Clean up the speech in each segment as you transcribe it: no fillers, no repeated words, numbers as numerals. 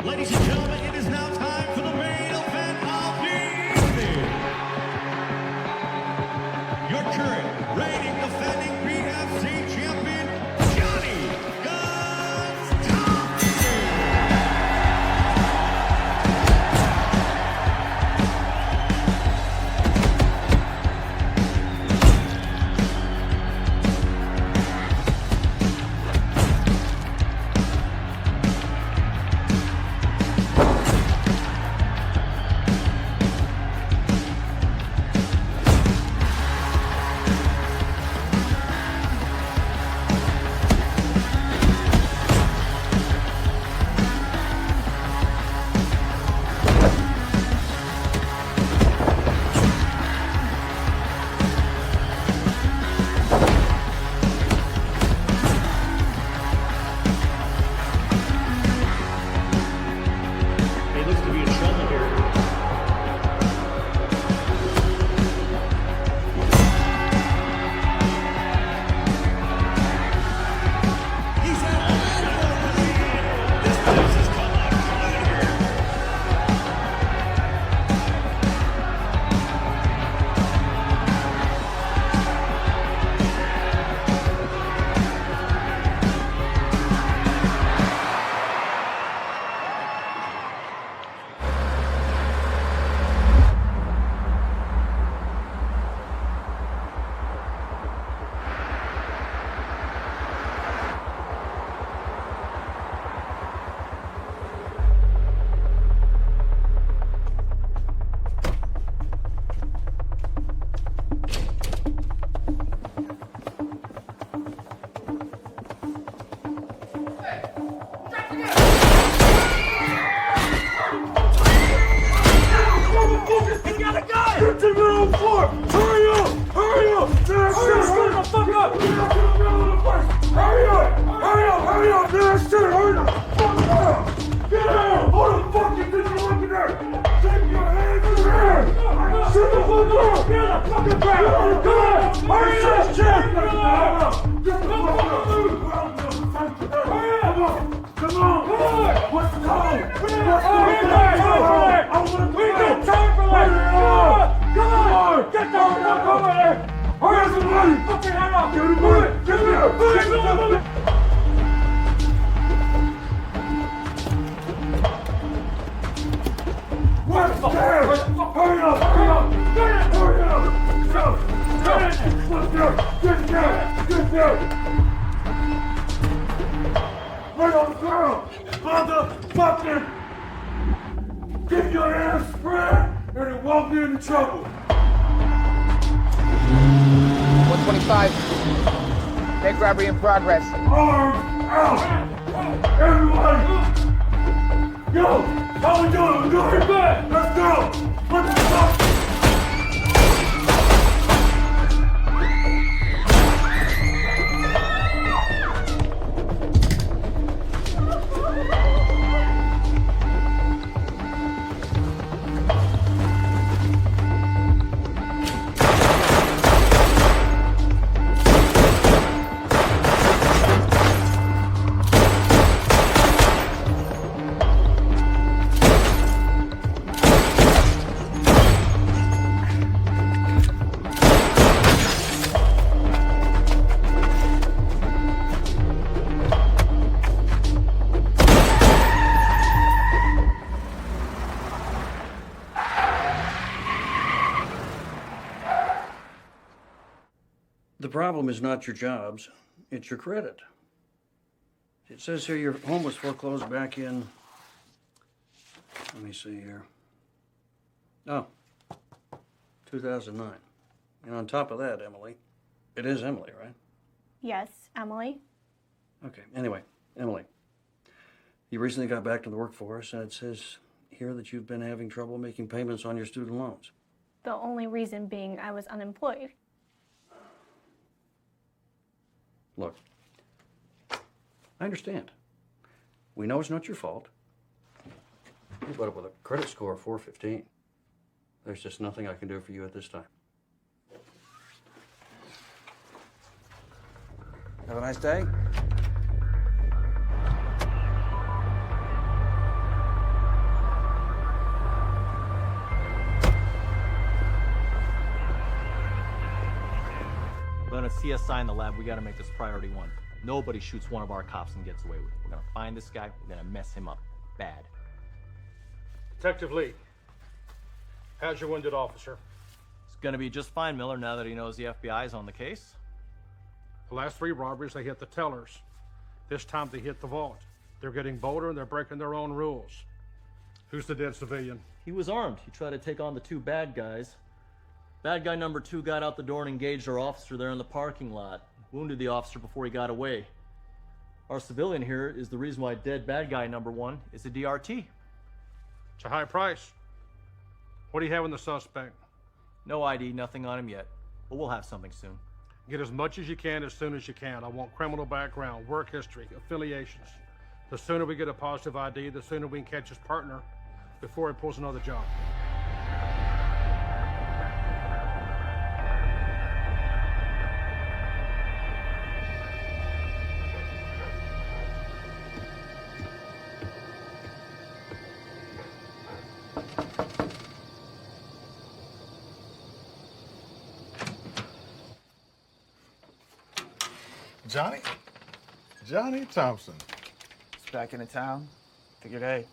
Ladies and gentlemen, it is now time for the main event of the evening. Your current reigning defending BFC champion, Johnny Guns Thompson. Get to the middle of the floor! Hurry up! Hurry up! Hurry the fuck up! Get to the middle of the place! Hurry up! Hurry up! Hurry up! Hurry the fuck up! Get out! Who the fuck you think you're looking at? Take your hands in the air! Shut the fuck up! Get the fucking back! Come on! Hurry up! Get the fuck up! Hurry up! Come on! What's the time? We got time for that! Come on! Get the fuck over there! Hurry somebody! Fucking head up! Get it! Get it! What's there? Hurry up! Hurry up! Get it! Hurry up! Go! Get it! What's there? Get there! Get there! Right on the ground! Motherfucker! Get your ass spread and it won't be in trouble. 125. Bank robbery in progress. Arms out! Everybody! Yo! How we doing? We're doing good! Let's go! Let's go! The problem is not your jobs, it's your credit. It says here your home was foreclosed back in, let me see here. Oh, 2009. And on top of that, Emily, it is Emily, right? Yes, Emily. Okay, anyway, Emily, you recently got back to the workforce and it says here that you've been having trouble making payments on your student loans. The only reason being I was unemployed. Look, I understand. We know it's not your fault. But with a credit score of 415, there's just nothing I can do for you at this time. Have a nice day. CSI in the lab, we gotta make this priority one. Nobody shoots one of our cops and gets away with it. We're gonna find this guy, we're gonna mess him up bad. Detective Lee, how's your wounded officer? It's gonna be just fine, Miller, now that he knows the FBI's on the case. The last 3 robberies, they hit the tellers. This time they hit the vault. They're getting bolder and they're breaking their own rules. Who's the dead civilian? He was armed. He tried to take on the 2 bad guys. Bad guy number 2 got out the door and engaged our officer there in the parking lot. Wounded the officer before he got away. Our civilian here is the reason why dead bad guy number 1 is a DRT. It's a high price. What do you have in the suspect? No ID, nothing on him yet. But we'll have something soon. Get as much as you can as soon as you can. I want criminal background, work history, affiliations. The sooner we get a positive ID, the sooner we can catch his partner before he pulls another job. Johnny Thompson. It's back into town. Figured, hey,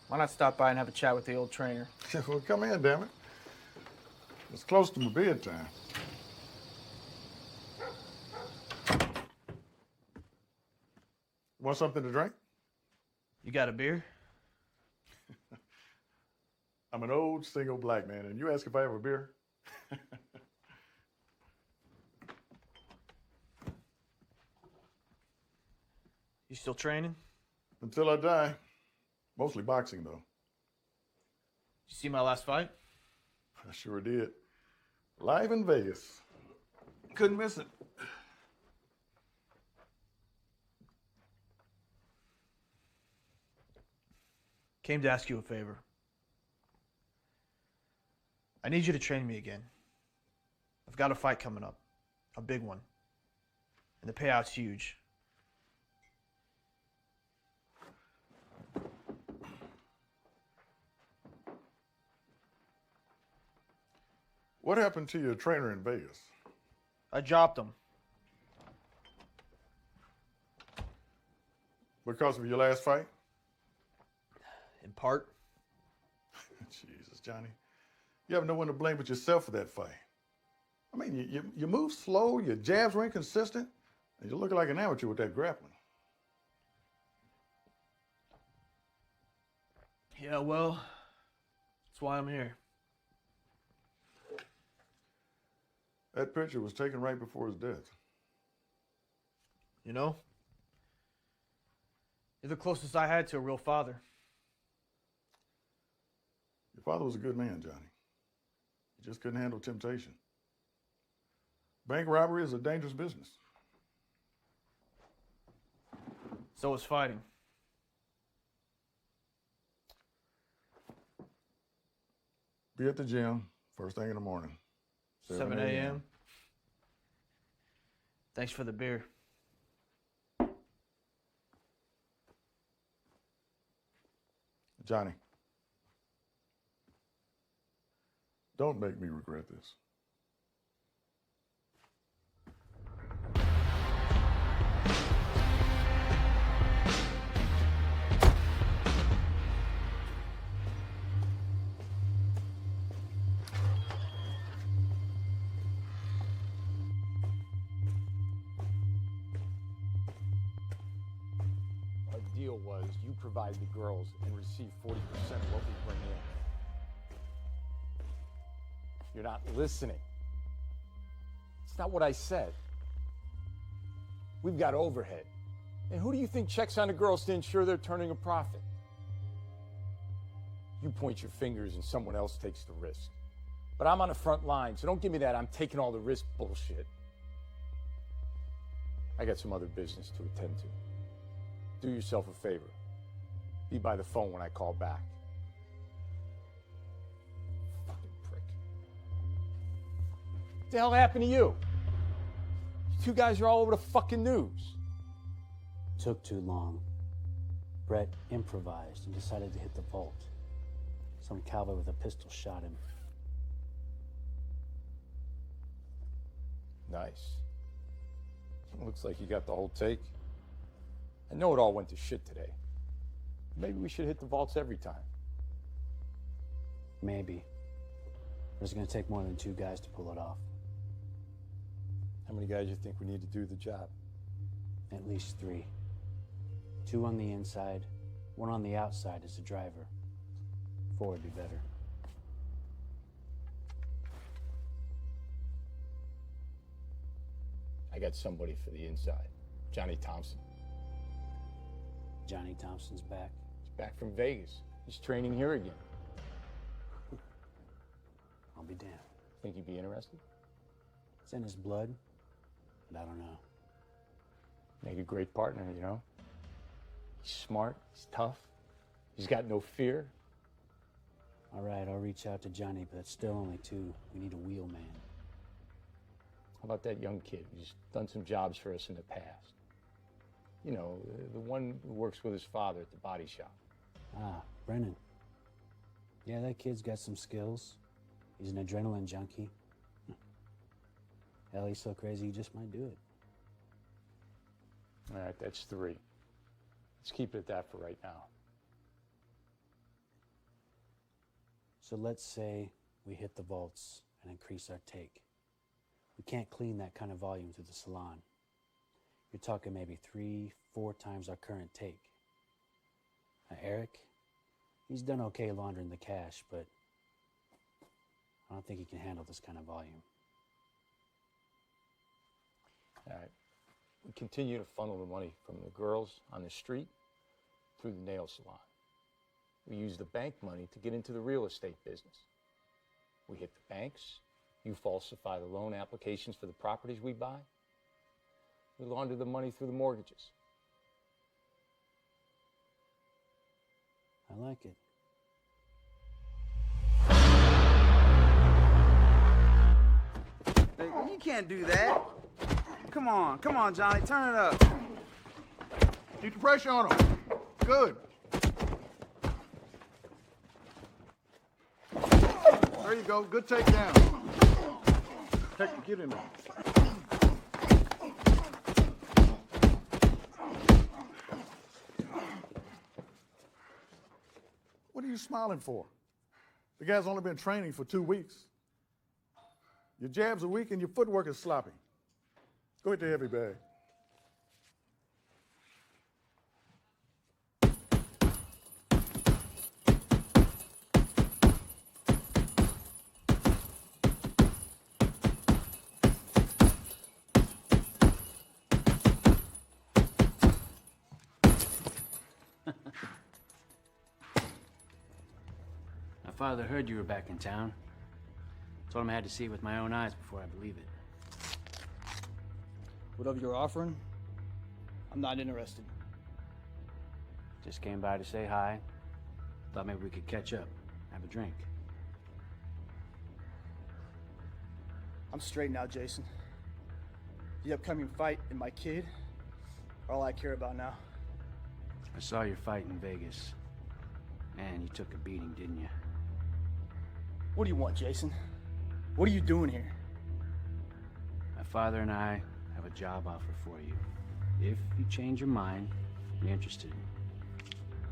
why not stop by and have a chat with the old trainer? Well, come in, damn it. It's close to my bedtime. Want something to drink? You got a beer? I'm an old single black man, and you ask if I have a beer? You still training? Until I die. Mostly boxing, though. You see my last fight? I sure did. Live in Vegas. Couldn't miss it. Came to ask you a favor. I need you to train me again. I've got a fight coming up. A big one. And the payout's huge. What happened to your trainer in Vegas? I dropped him. Because of your last fight? In part. Jesus, Johnny. You have no one to blame but yourself for that fight. I mean, you move slow, your jabs were inconsistent, and you're looking like an amateur with that grappling. Yeah, well, that's why I'm here. That picture was taken right before his death. You know? You're the closest I had to a real father. Your father was a good man, Johnny. He just couldn't handle temptation. Bank robbery is a dangerous business. So is fighting. Be at the gym first thing in the morning. 7 a.m. Thanks for the beer. Johnny, don't make me regret this. Our deal was you provide the girls and receive 40% of what we bring in. You're not listening. It's not what I said. We've got overhead. And who do you think checks on the girls to ensure they're turning a profit? You point your fingers and someone else takes the risk. But I'm on the front line, so don't give me that I'm taking all the risk bullshit. I got some other business to attend to. Do yourself a favor. Be by the phone when I call back. Fucking prick. What the hell happened to you? You two guys are all over the fucking news. Took too long. Brett improvised and decided to hit the vault. Some cowboy with a pistol shot him. Nice. Looks like you got the whole take. I know it all went to shit today. Maybe we should hit the vaults every time. Maybe. But it's gonna take more than 2 guys to pull it off. How many guys you think we need to do the job? At least 3. 2 on the inside, 1 on the outside as the driver. 4 would be better. I got somebody for the inside. Johnny Thompson. Johnny Thompson's back. He's back from Vegas. He's training here again. I'll be damned. Think he'd be interested? It's in his blood, but I don't know. Make a great partner, you know? He's smart, he's tough, he's got no fear. All right, I'll reach out to Johnny, but it's still only 2. We need a wheelman. How about that young kid who's done some jobs for us in the past? You know, the one who works with his father at the body shop. Ah, Brennan. Yeah, that kid's got some skills. He's an adrenaline junkie. Hell, he's so crazy he just might do it. All right, that's 3. Let's keep it at that for right now. So let's say we hit the vaults and increase our take. We can't clean that kind of volume through the salon. You're talking maybe 3-4 times our current take. Now, Eric, he's done okay laundering the cash, but I don't think he can handle this kind of volume. All right. We continue to funnel the money from the girls on the street through the nail salon. We use the bank money to get into the real estate business. We hit the banks. You falsify the loan applications for the properties we buy. We launder the money through the mortgages. I like it. Hey, you can't do that. Come on, Johnny, turn it up. Keep the pressure on him. Good. There you go. Good takedown. Get in there. What are you smiling for? The guy's only been training for 2 weeks. Your jabs are weak and your footwork is sloppy. Go hit the heavy bag. My father heard you were back in town. Told him I had to see it with my own eyes before I believe it. Whatever you're offering, I'm not interested. Just came by to say hi. Thought maybe we could catch up, have a drink. I'm straight now, Jason. The upcoming fight and my kid are all I care about now. I saw your fight in Vegas. Man, you took a beating, didn't you? What do you want, Jason? What are you doing here? My father and I have a job offer for you. If you change your mind, you're interested.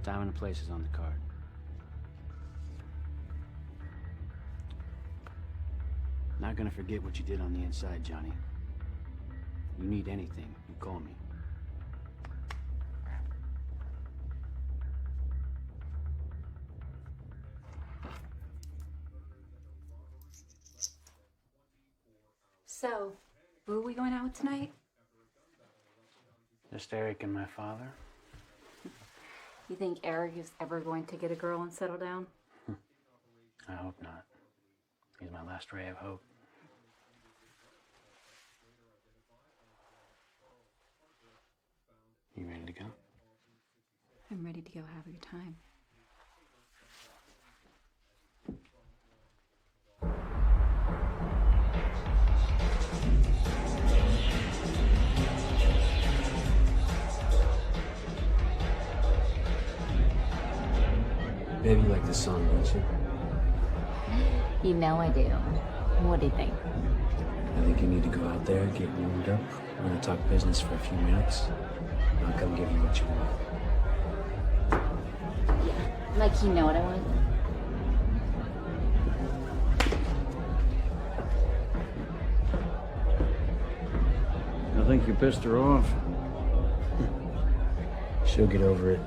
Time and place is on the card. Not gonna forget what you did on the inside, Johnny. You need anything, you call me. So, who are we going out with tonight? Just Eric and my father. You think Eric is ever going to get a girl and settle down? I hope not. He's my last ray of hope. You ready to go? I'm ready to go have your time. Baby, you like this song, don't you? You know I do. What do you think? I think you need to go out there, get warmed up, We're gonna talk business for a few minutes, and I'll come give you what you want. Like you know what I want? I think you pissed her off. She'll get over it.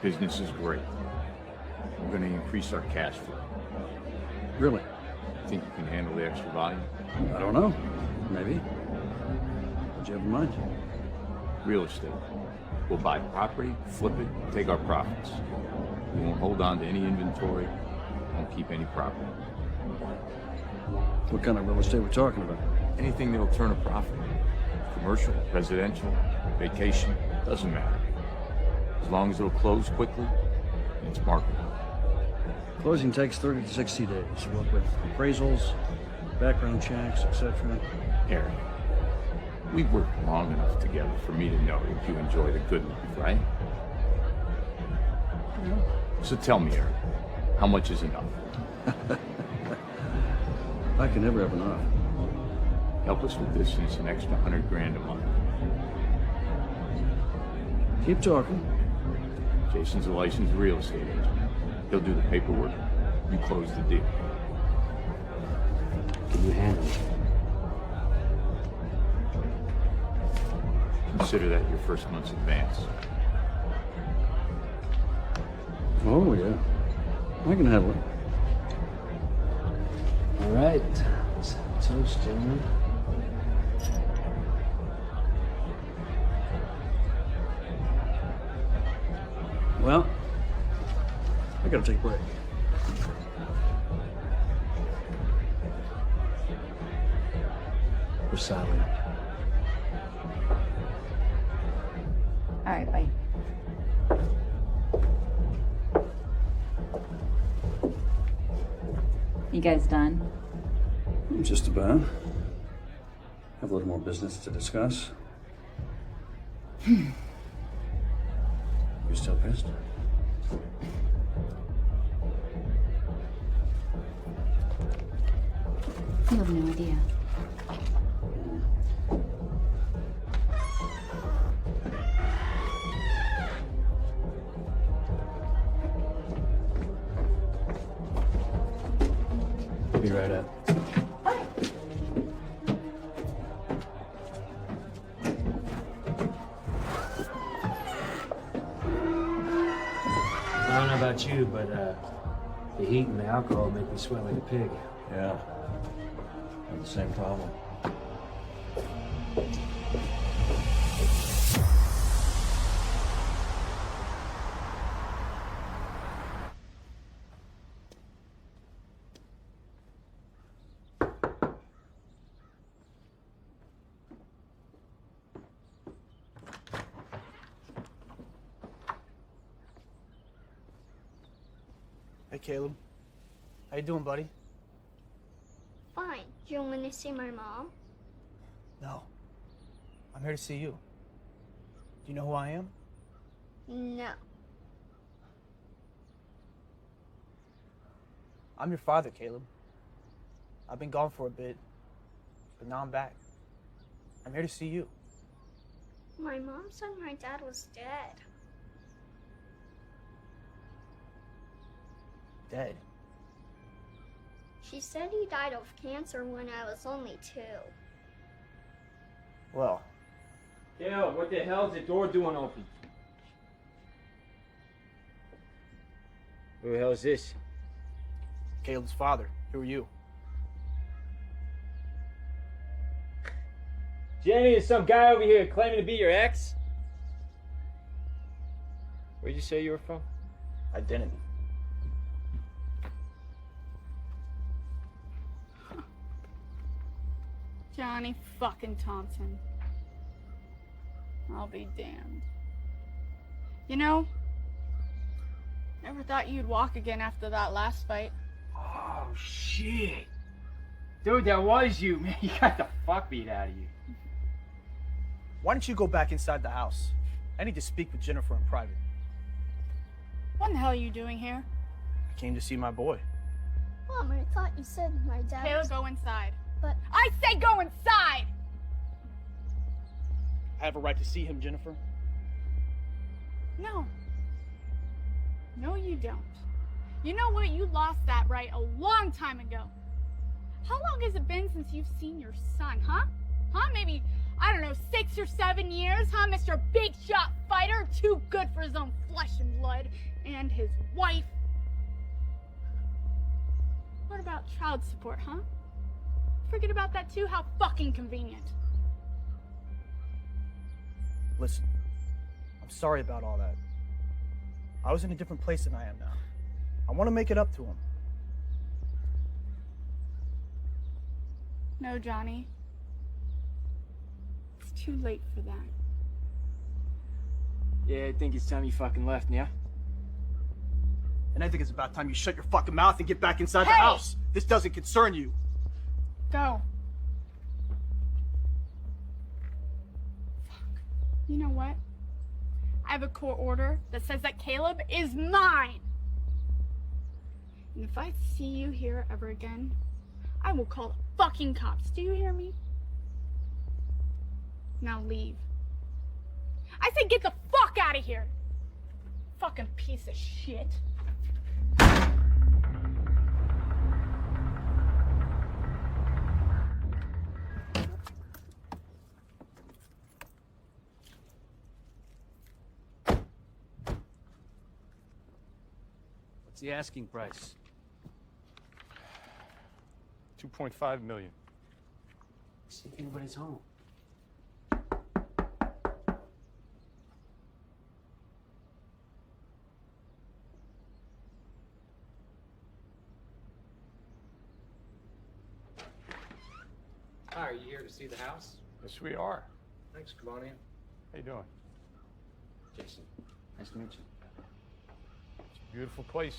Business is great. We're going to increase our cash flow. Really? Think you can handle the extra volume? I don't know. Maybe. What'd you have in mind? Real estate. We'll buy property, flip it, take our profits. We won't hold on to any inventory, won't keep any property. What kind of real estate we're talking about? Anything that'll turn a profit. Commercial, residential, vacation, doesn't matter. As long as it'll close quickly, and it's marketable. Closing takes 30 to 60 days. What with appraisals, background checks, etc. Eric, we've worked long enough together for me to know that you enjoy the good life, right? So tell me, Eric, how much is enough? I can never have enough. Help us with this, and it's an extra $100,000 a month. Keep talking. Jason's a licensed real estate agent. He'll do the paperwork. You close the deal. Can you handle it? Consider that your first month's advance. Oh, yeah. I can handle it. All right. Let's have a toast, gentlemen. Well, I gotta take a break. We're solid. All right, bye. You guys done? Just about. Have a little more business to discuss. You still pissed? You have no idea. Be right up. I don't know about you, but the heat and the alcohol make me sweat like a pig. Yeah. I have the same problem. Hey, Caleb. How you doing, buddy? Fine. Do you want to see my mom? No. I'm here to see you. Do you know who I am? No. I'm your father, Caleb. I've been gone for a bit, but now I'm back. I'm here to see you. My mom said my dad was dead. Dead? She said he died of cancer when I was only 2. Well, Yo, what the hell's the door doing open? Who the hell is this? Caleb's father. Who are you? Jenny, is some guy over here claiming to be your ex? Where'd you say you were from? I didn't. Johnny fucking Thompson. I'll be damned. You know, never thought you'd walk again after that last fight. Oh, shit. Dude, that was you, man. You got the fuck beat out of you. Why don't you go back inside the house? I need to speak with Jennifer in private. What the hell are you doing here? I came to see my boy. Mom, I thought you said my dad Caleb, was... go inside. But... I say go inside! I have a right to see him, Jennifer. No. No, you don't. You know what? You lost that right a long time ago. How long has it been since you've seen your son, huh? Huh? Maybe, I don't know, 6 or 7 years, huh, Mr. Big Shot Fighter? Too good for his own flesh and blood. And his wife. What about child support, huh? Forget about that too? How fucking convenient. Listen, I'm sorry about all that. I was in a different place than I am now. I want to make it up to him. No, Johnny. It's too late for that. Yeah, I think it's time you fucking left, yeah? And I think it's about time you shut your fucking mouth and get back inside the house. This doesn't concern you. Go. Fuck. You know what? I have a court order that says that Caleb is mine. And if I see you here ever again, I will call the fucking cops. Do you hear me? Now leave. I said get the fuck out of here. Fucking piece of shit. What's the asking price? 2.5 million. See if anybody's home. Hi, are you here to see the house? Yes, we are. Thanks, come on in. How you doing? Jason, nice to meet you. It's a beautiful place.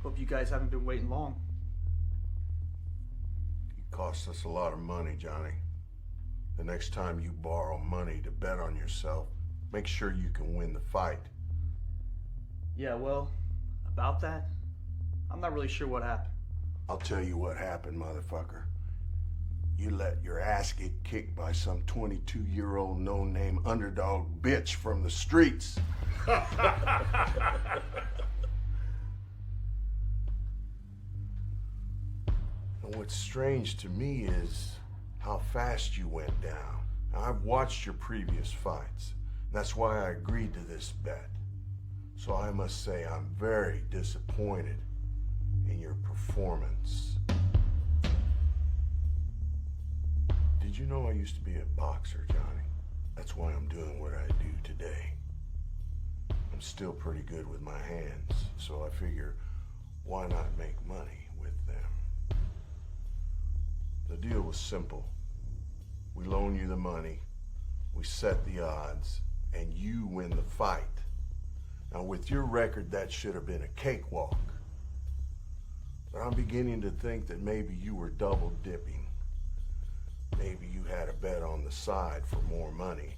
Hope you guys haven't been waiting long. It costs us a lot of money, Johnny. The next time you borrow money to bet on yourself, make sure you can win the fight. Yeah, well, about that, I'm not really sure what happened. I'll tell you what happened, motherfucker. You let your ass get kicked by some 22-year-old no-name underdog bitch from the streets. And what's strange to me is how fast you went down. Now, I've watched your previous fights. That's why I agreed to this bet. So I must say I'm very disappointed in your performance. Did you know I used to be a boxer, Johnny? That's why I'm doing what I do today. I'm still pretty good with my hands, so I figure why not make money with them? The deal was simple. We loan you the money, we set the odds, and you win the fight. Now, with your record, that should have been a cakewalk. But I'm beginning to think that maybe you were double dipping. Maybe you had a bet on the side for more money,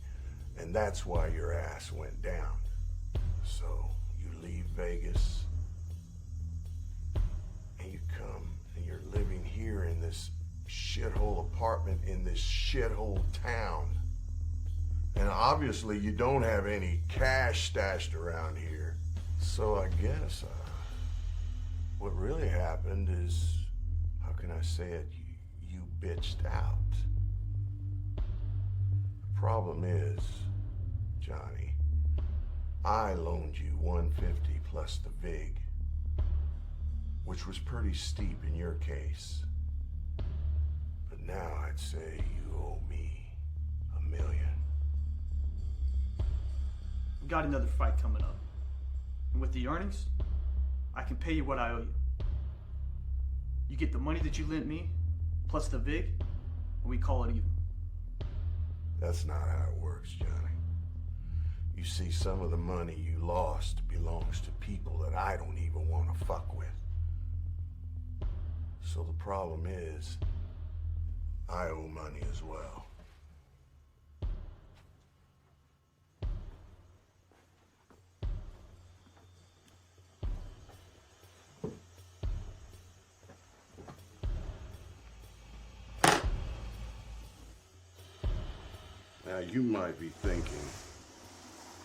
and that's why your ass went down. So you leave Vegas, and you come, and you're living here in this shithole apartment in this shithole town. And obviously you don't have any cash stashed around here. So I guess what really happened is, how can I say it, you bitched out. The problem is, Johnny, I loaned you $150 plus the VIG, which was pretty steep in your case. But now I'd say you owe me $1 million. We got another fight coming up. And with the earnings, I can pay you what I owe you. You get the money that you lent me, plus the VIG, and we call it even. That's not how it works, Johnny. You see, some of the money you lost belongs to people that I don't even want to fuck with. So the problem is, I owe money as well. Now, you might be thinking,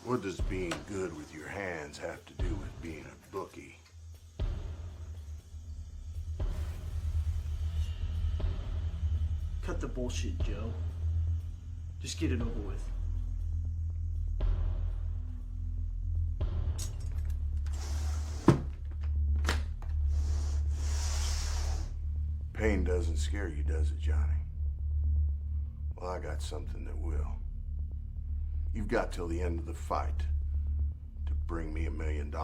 what does being good with your hands have to do with being a bookie? Cut the bullshit, Joe. Just get it over with. Pain doesn't scare you, does it, Johnny? Well, I got something that will. You've got till the end of the fight to bring me $1 million.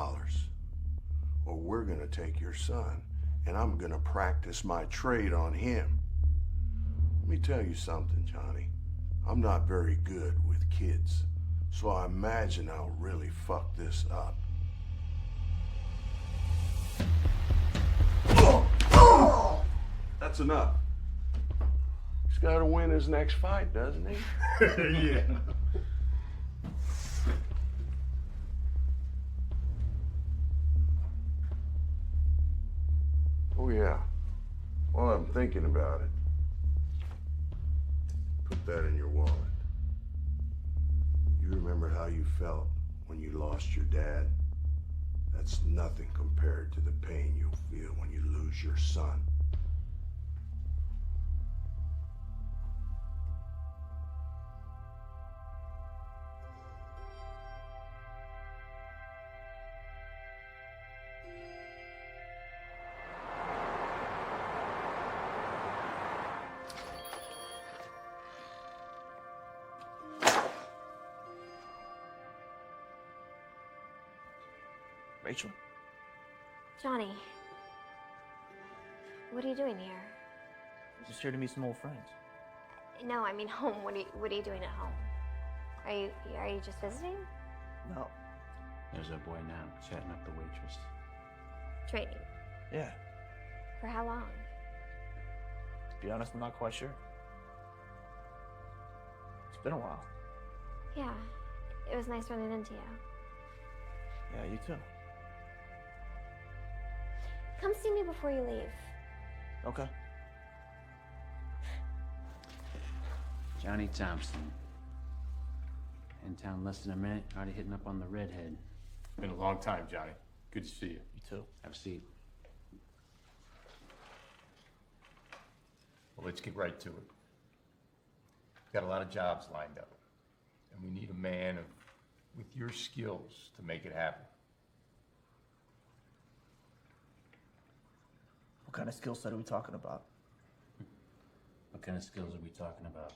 Or we're gonna take your son, and I'm gonna practice my trade on him. Let me tell you something, Johnny. I'm not very good with kids, so I imagine I'll really fuck this up. That's enough. He's got to win his next fight, doesn't he? Yeah. Oh, yeah. While I'm thinking about it, put that in your wallet. You remember how you felt when you lost your dad? That's nothing compared to the pain you'll feel when you lose your son. Rachel? Johnny, what are you doing here? Just here to meet some old friends. No, I mean home. What are you doing at home? Are you just visiting? No. There's our boy now, chatting up the waitress. Training. Yeah. For how long? To be honest, I'm not quite sure. It's been a while. Yeah, it was nice running into you. Yeah, you too. Come see me before you leave. Okay. Johnny Thompson. In town less than a minute, already hitting up on the redhead. Been a long time, Johnny. Good to see you. You too. Have a seat. Well, let's get right to it. We've got a lot of jobs lined up, and we need a man with your skills to make it happen. What kind of skill set are we talking about? What kind of skills are we talking about?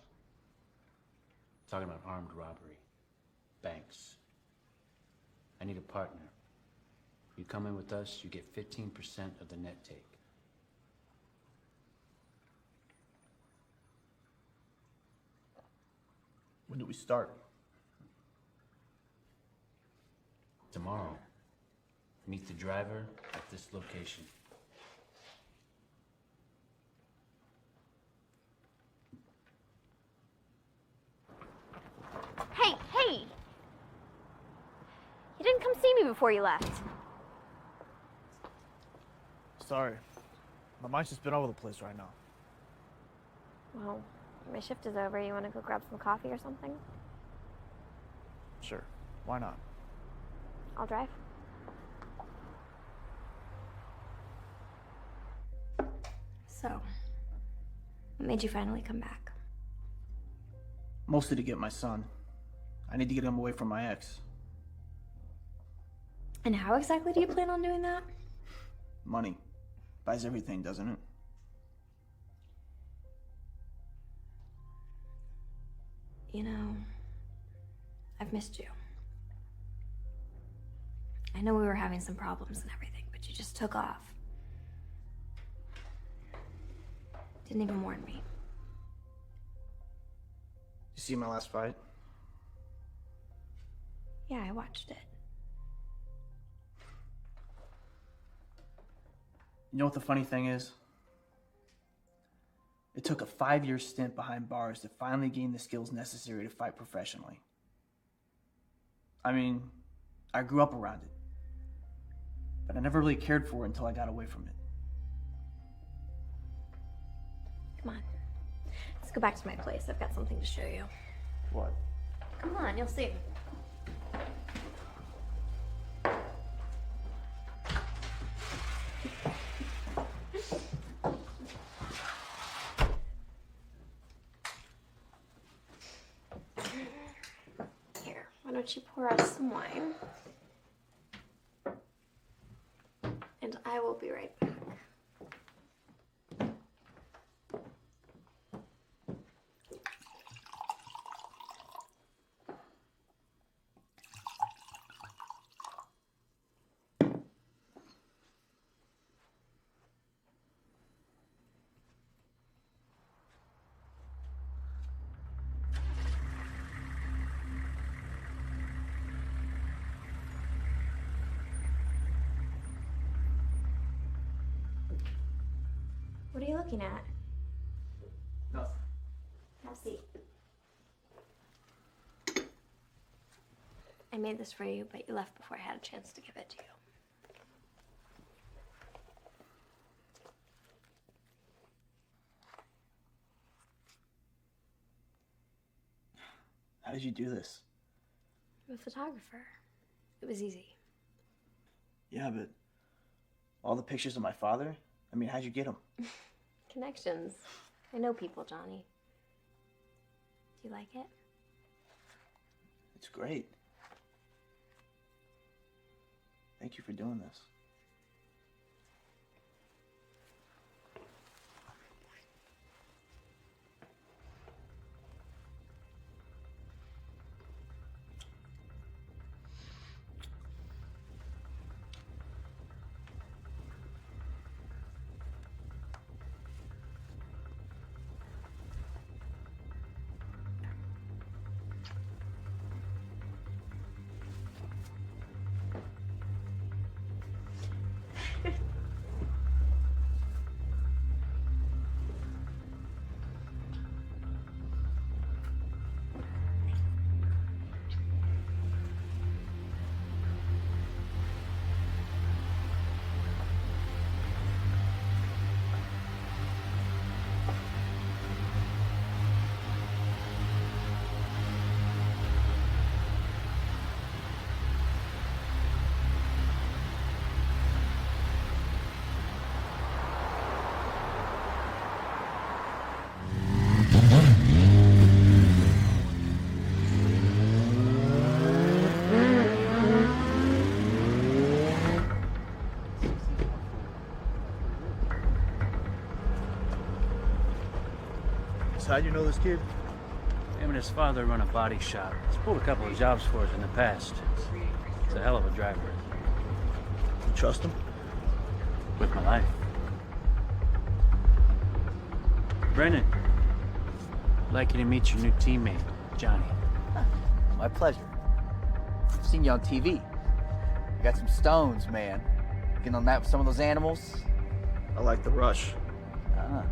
Talking about armed robbery, banks. I need a partner. You come in with us, you get 15% of the net take. When do we start? Tomorrow. Meet the driver at this location. Hey! You didn't come see me before you left. Sorry. My mind's just been all over the place right now. Well, my shift is over. You want to go grab some coffee or something? Sure. Why not? I'll drive. So, what made you finally come back? Mostly to get my son. I need to get him away from my ex. And how exactly do you plan on doing that? Money. Buys everything, doesn't it? You know, I've missed you. I know we were having some problems and everything, but you just took off. Didn't even warn me. You see my last fight? Yeah, I watched it. You know what the funny thing is? It took a 5-year stint behind bars to finally gain the skills necessary to fight professionally. I mean, I grew up around it, but I never really cared for it until I got away from it. Come on. Let's go back to my place. I've got something to show you. What? Come on, you'll see. Here, why don't you pour us some wine? And I will be right back. What are you looking at? Nothing. Have a seat. I made this for you, but you left before I had a chance to give it to you. How did you do this? I'm a photographer. It was easy. Yeah, but all the pictures of my father? I mean, how'd you get them? Connections. I know people, Johnny. Do you like it? It's great. Thank you for doing this. So how'd you know this kid? Him and his father run a body shop. He's pulled a couple of jobs for us in the past. He's a hell of a driver. You trust him? With my life. Brennan, I'd like you to meet your new teammate, Johnny. My pleasure. I've seen you on TV. You got some stones, man. Getting on that with some of those animals? I like the rush. Ah.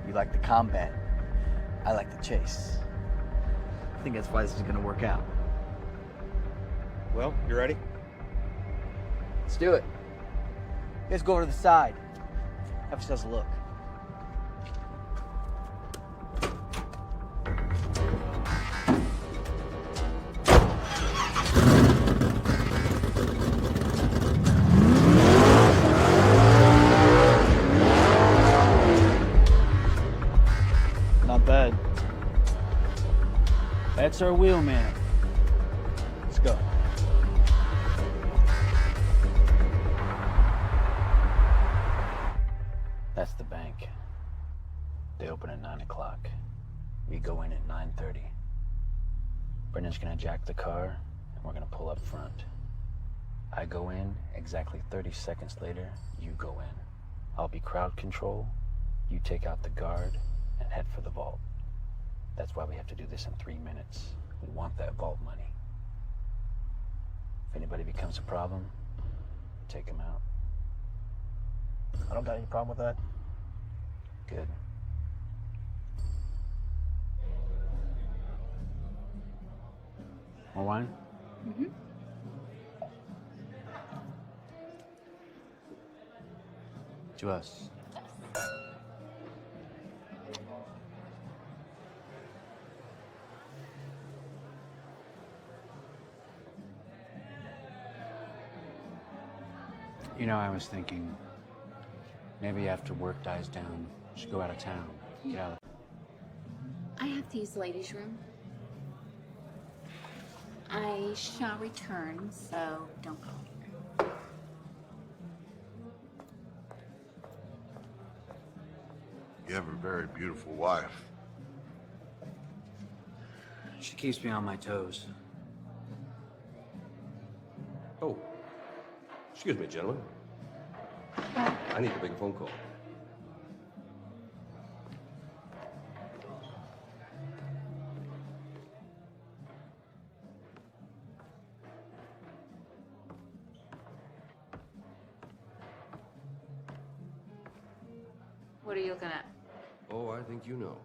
You like the combat. I like the chase. I think that's why this is gonna work out. Well, you ready? Let's do it. Let's go over to the side. Have ourselves a look. Not bad. That's our wheelman. Let's go. That's the bank. They open at 9 o'clock. We go in at 9:30. Brendan's gonna jack the car, and we're gonna pull up front. I go in, exactly 30 seconds later, you go in. I'll be crowd control, you take out the guard, and head for the vault. That's why we have to do this in 3 minutes. We want that vault money. If anybody becomes a problem, take them out. I don't got any problem with that. Good. More wine? Mm-hmm. To us. You know, I was thinking, maybe after work dies down, we should go out of town. Get out of I have to use the ladies' room. I shall return, so don't go here. You have a very beautiful wife. She keeps me on my toes. Oh, excuse me, gentlemen. I need to make a phone call. What are you looking at? Oh, I think you know.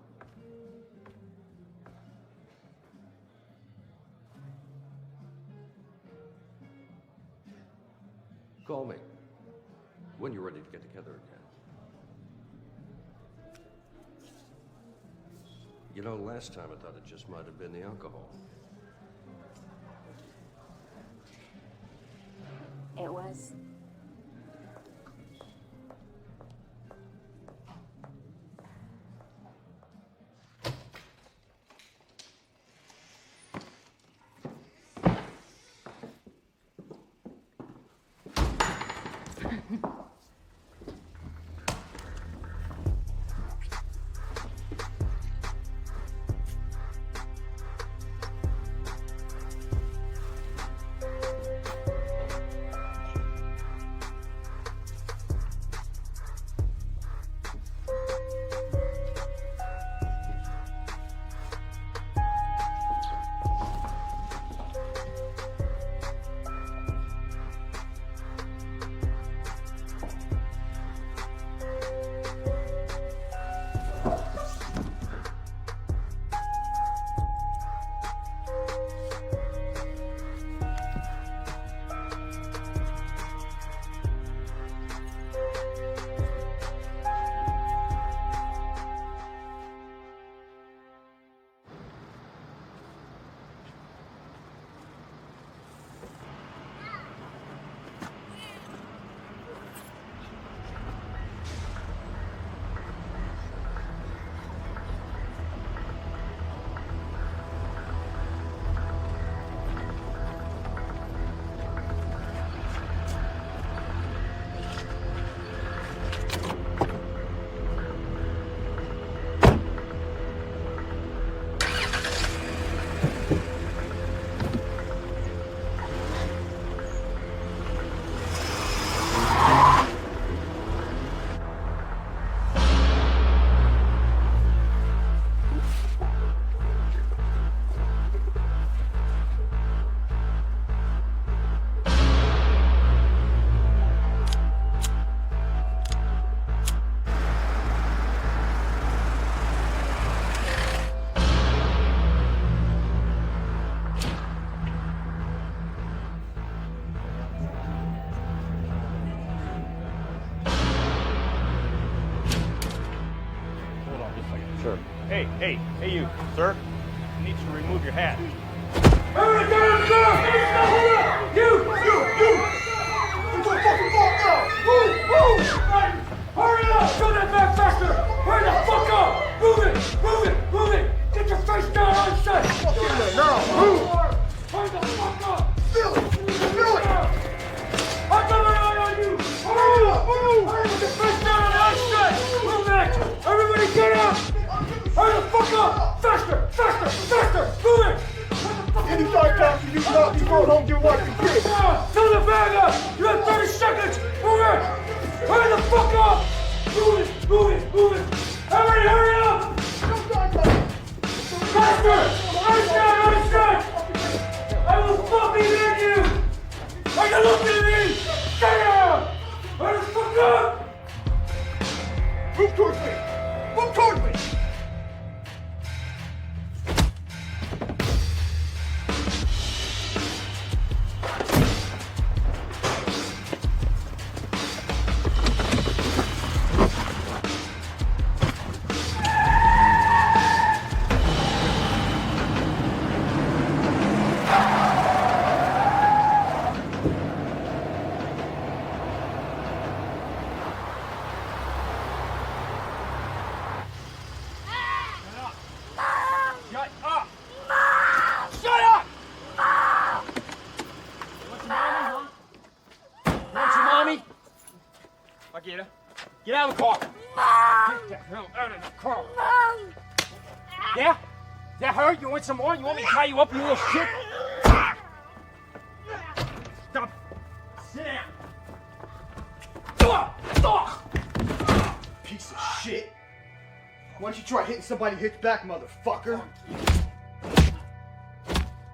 Call me when you're ready to get together again. You know, last time I thought it just might have been the alcohol. It was. Hey, you, sir. I need you to remove your hat. Hurry, down, sir! Hold up! You! It's a fucking ball now! Move! Hurry up! Show that back faster! Hurry the fuck up! Move it! Get your face down on set! Now, move! Hurry the fuck up! Feel it! I'm coming out on you! Hurry up! Hurry with your face down on the set! Move it! Everybody get up! Hurry the fuck up! Faster! Move it! Anytime after you not be brought home to your wife and kids. Come on! Fill the bag up! You have 30 seconds! Move it! Hurry the fuck up! Move it! Everybody hurry up! I will fucking hit you! Are you looking at me? Get out! Let us fuck up! Move towards me! Move towards me! Get out of the car! Mom! Get the hell out of the car! Mom! Yeah? That hurt? You want some more? You want me to tie you up, you little shit? Stop! Sit down! Piece of shit! Why don't you try hitting somebody who hits back, motherfucker?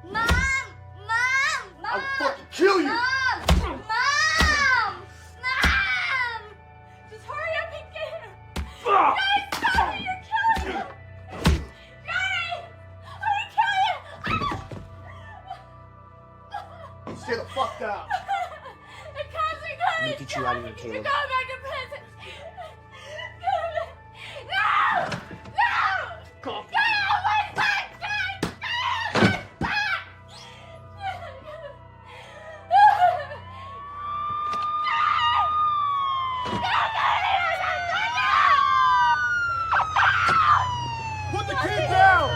Mom! Mom! I will fucking kill you! Mom! Mom! Just hurry up and get him! Fuck! Johnny, stop it! You're killing him! Johnny! I'm gonna kill you! Stay the fuck down! The cops are coming! Let me get you out of here, You're Caleb. going back to prison! No! No! Go! No! My son! Put the kid down!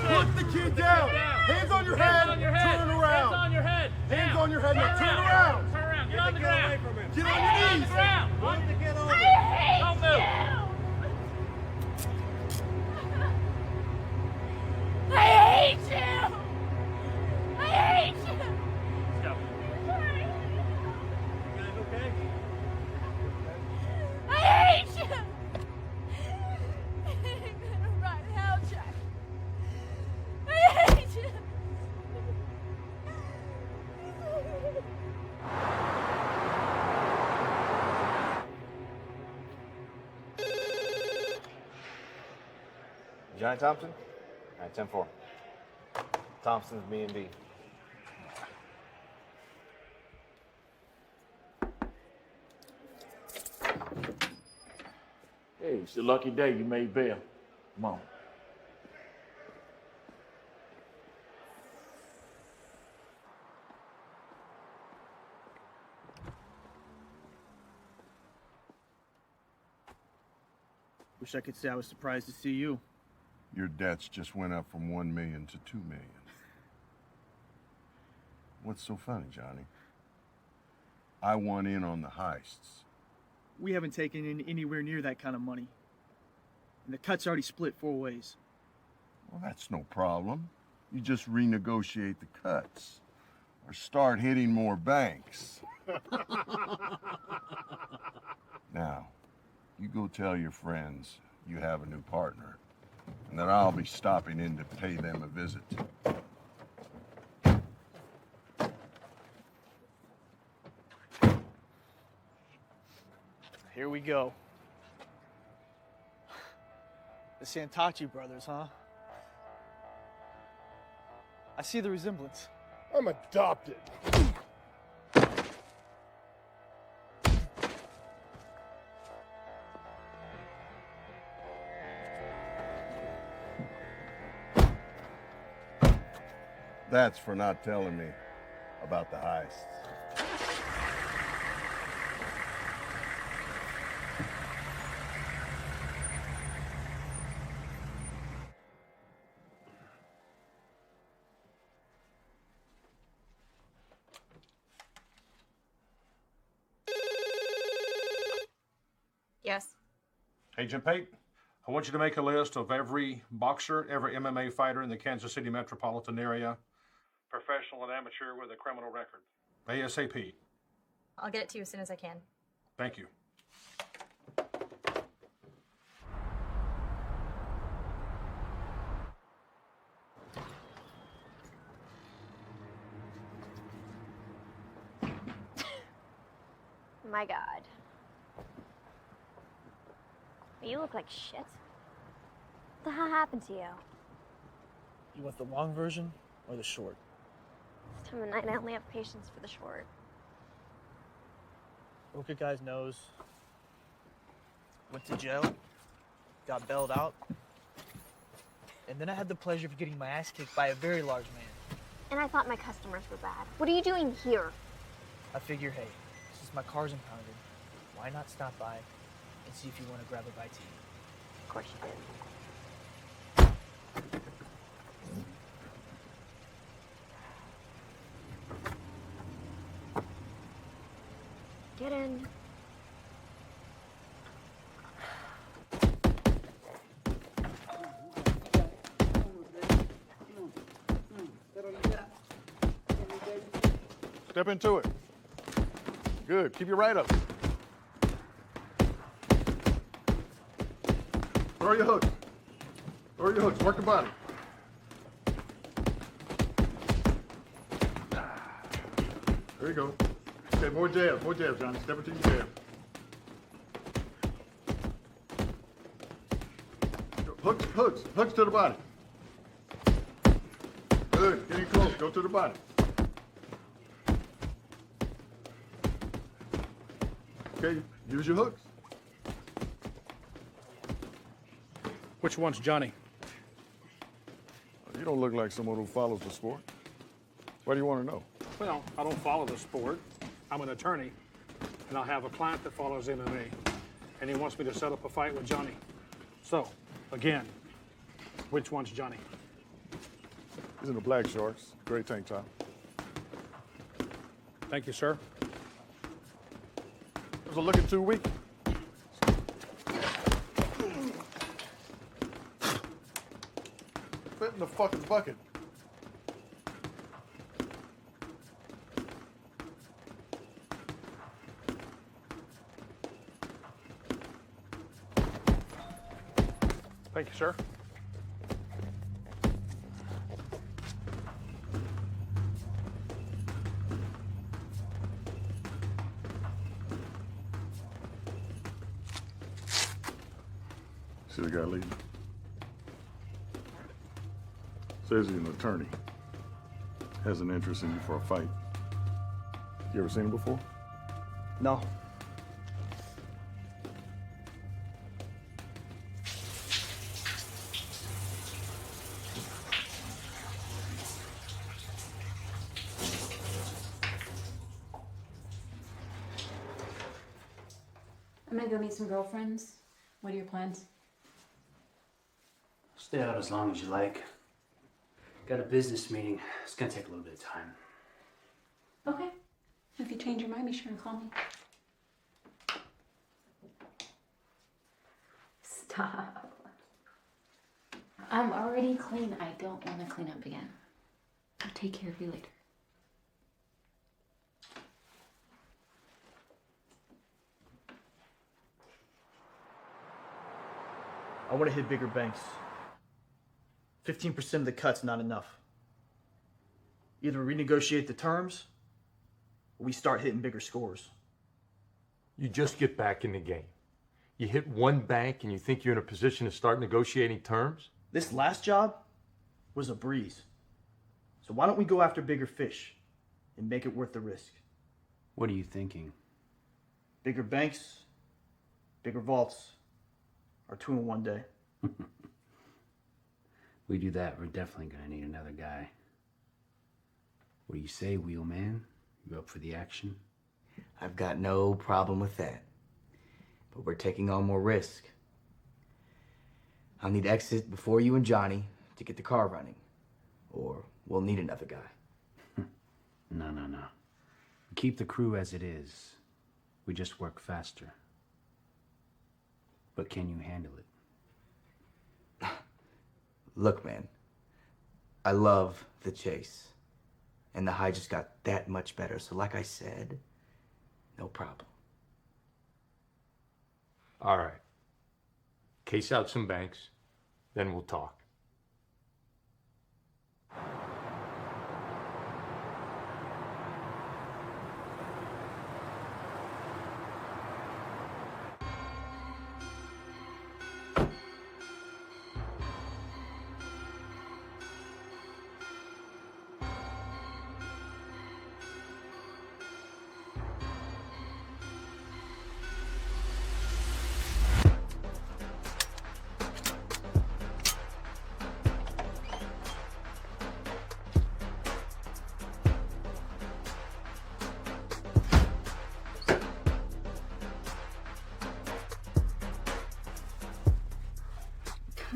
Put the kid down! Hands on your head! Turn around! Hands on your head! Hands on your head! Now turn around! Turn around! Get on the ground! Get on your knees! Don't move! I hate you! I hate you! Stop. You guys okay? I hate you! I'm gonna run hell track. I hate you! Johnny Thompson? All right, 10-4. Thompson's B&B. Hey, it's a lucky day you made bail. Come on. Wish I could say I was surprised to see you. Your debts just went up from 1 million to 2 million. What's so funny, Johnny? I want in on the heists. We haven't taken in anywhere near that kind of money. And the cut's already split 4 ways. Well, that's no problem. You just renegotiate the cuts. Or start hitting more banks. Now, you go tell your friends you have a new partner. And then I'll be stopping in to pay them a visit. Here we go. The Santachi brothers, huh? I see the resemblance. I'm adopted. That's for not telling me about the heists. Yes. Agent Pate, I want you to make a list of every boxer, every MMA fighter in the Kansas City metropolitan area, professional and amateur with a criminal record. ASAP. I'll get it to you as soon as I can. Thank you. my God. You look like shit. What the hell happened to you? You want the long version or the short? This time of night, I only have patience for the short. Broke a guy's nose. Went to jail. Got bailed out. And then I had the pleasure of getting my ass kicked by a very large man. And I thought my customers were bad. What are you doing here? I figure, hey, since my car's impounded, why not stop by and see if you want to grab a bite to eat? Of course you did. Get in. Step into it. Good. Keep your right up. Throw your hooks. Throw your hooks. Work the body. There you go. Okay, more jabs, Johnny. Step into your jab. Hooks to the body. Good, getting close, go to the body. Okay, use your hooks. Which one's Johnny? You don't look like someone who follows the sport. What do you want to know? Well, I don't follow the sport. I'm an attorney, and I have a client that follows MMA, and he wants me to set up a fight with Johnny. So, again, which one's Johnny? He's in the black shorts, gray tank top. Thank you, sir. Was I looking too weak? Fit in the fucking bucket. Thank you, sir. See the guy leaving? Says he's an attorney. Has an interest in you for a fight. You ever seen him before? No. I'm gonna go meet some girlfriends. What are your plans? Stay out as long as you like. Got a business meeting. It's gonna take a little bit of time. Okay. If you change your mind, be sure and call me. Stop. I'm already clean. I don't want to clean up again. I'll take care of you later. I want to hit bigger banks. 15% of the cut's not enough. Either renegotiate the terms, or we start hitting bigger scores. You just get back in the game. You hit one bank and you think you're in a position to start negotiating terms? This last job was a breeze. So why don't we go after bigger fish and make it worth the risk? What are you thinking? Bigger banks, bigger vaults, or 2 in one day. We do that, we're definitely gonna need another guy. What do you say, wheelman? You up for the action? I've got no problem with that. But we're taking on more risk. I'll need exit before you and Johnny to get the car running. Or we'll need another guy. No. We keep the crew as it is. We just work faster. But can you handle it? Look, man. I love the chase. And the high just got that much better. So like I said, no problem. All right. Case out some banks, then we'll talk.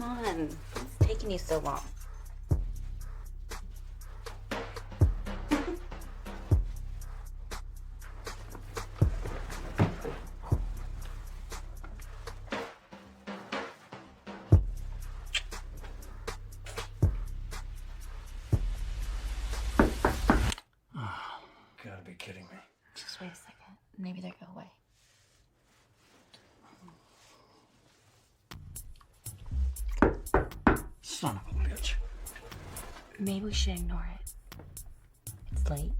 on. What's taking you so long? Gotta be kidding me. Just wait a second. Maybe they'll go away. Son of a bitch. Maybe we should ignore it. It's late.